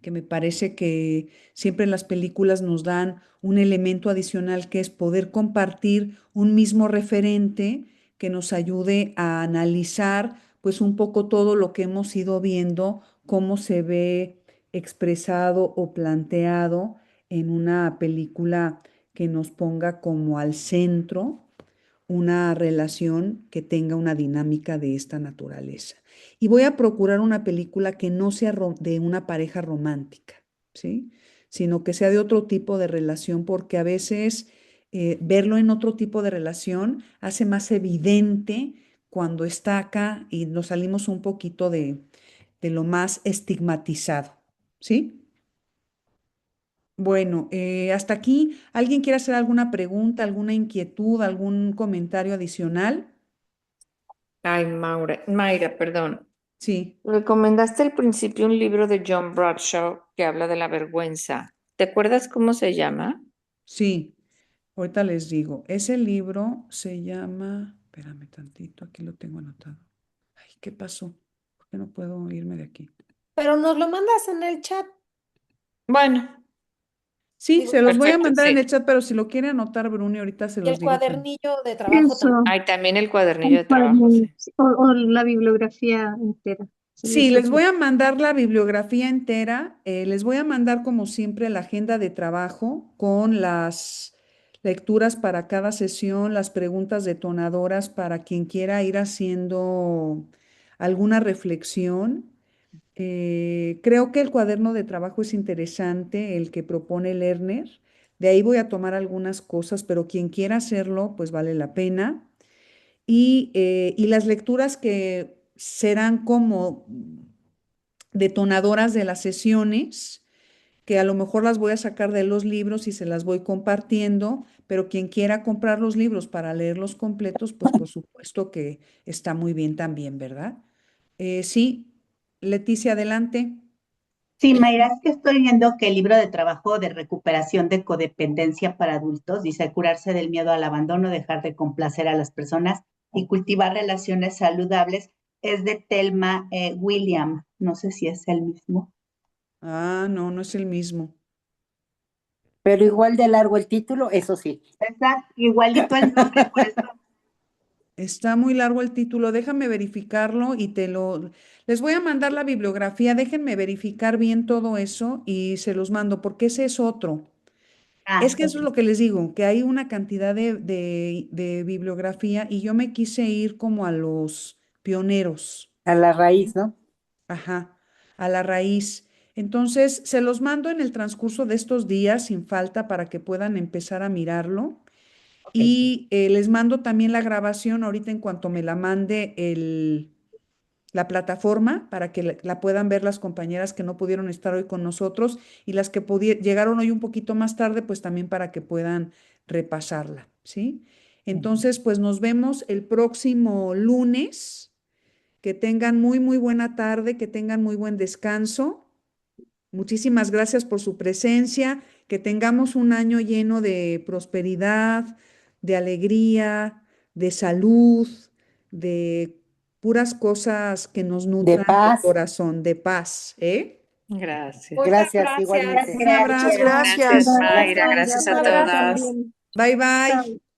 que me parece que siempre las películas nos dan un elemento adicional que es poder compartir un mismo referente que nos ayude a analizar pues un poco todo lo que hemos ido viendo, cómo se ve expresado o planteado en una película que nos ponga como al centro una relación que tenga una dinámica de esta naturaleza. Y voy a procurar una película que no sea de una pareja romántica, ¿sí? Sino que sea de otro tipo de relación, porque a veces verlo en otro tipo de relación hace más evidente cuando está acá y nos salimos un poquito de lo más estigmatizado, ¿sí? Bueno, hasta aquí, ¿alguien quiere hacer alguna pregunta, alguna inquietud, algún comentario adicional? Ay, Mayra, perdón. Sí, Recomendaste al principio un libro de John Bradshaw que habla de la vergüenza. ¿Te acuerdas cómo se llama? sí, ahorita les digo, ese libro se llama, espérame tantito, aquí lo tengo anotado. Ay, ¿qué pasó? ¿Por qué no puedo irme de aquí? Pero nos lo mandas en el chat. Bueno, Sí, Digo, se los voy a perfecto, mandar en sí. el chat, pero si lo quiere anotar, Bruni, ahorita se y los el digo. cuadernillo de trabajo también. Eso, Hay también el cuadernillo el de trabajo, cuaderno, sí. o la bibliografía entera. Se Sí, les les voy ofrece. a mandar la bibliografía entera. Les voy a mandar, como siempre, la agenda de trabajo con las lecturas para cada sesión, las preguntas detonadoras para quien quiera ir haciendo alguna reflexión. Creo que el cuaderno de trabajo es interesante, el que propone Lerner. De ahí voy a tomar algunas cosas, pero quien quiera hacerlo, pues vale la pena. Y las lecturas que serán como detonadoras de las sesiones, que a lo mejor las voy a sacar de los libros y se las voy compartiendo, pero quien quiera comprar los libros para leerlos completos, pues por supuesto que está muy bien también, ¿verdad? Sí, Leticia, adelante. Sí, Mayra, es que estoy viendo que el libro de trabajo de recuperación de codependencia para adultos dice curarse del miedo al abandono, dejar de complacer a las personas y cultivar relaciones saludables. Es de Thelma William. No sé si es el mismo. Ah, no, no es el mismo. Pero igual de largo el título, eso sí. Está igualito el nombre, por eso. Está muy largo el título, déjame verificarlo y les voy a mandar la bibliografía, déjenme verificar bien todo eso y se los mando, porque ese es otro. Es Ah, que eso es lo que les digo, que hay una cantidad de bibliografía y yo me quise ir como a los pioneros, A la raíz, ¿no? ajá, a la raíz. Entonces, se los mando en el transcurso de estos días sin falta para que puedan empezar a mirarlo. ok. Y les mando también la grabación ahorita en cuanto me la mande la plataforma para que la puedan ver las compañeras que no pudieron estar hoy con nosotros y las que llegaron hoy un poquito más tarde, pues también para que puedan repasarla, ¿sí? Entonces, pues nos vemos el próximo lunes. Que tengan muy, muy buena tarde, que tengan muy buen descanso. Muchísimas gracias por su presencia, que tengamos un año lleno de prosperidad, de alegría, de salud, de puras cosas que nos De nutran el paz. corazón, de paz, ¿eh? Gracias. Muchas Gracias, gracias. igualmente. Un abrazo. Gracias, Gracias, Mayra. Gracias a Mayra, para ti todas. también. Bye bye. Chao.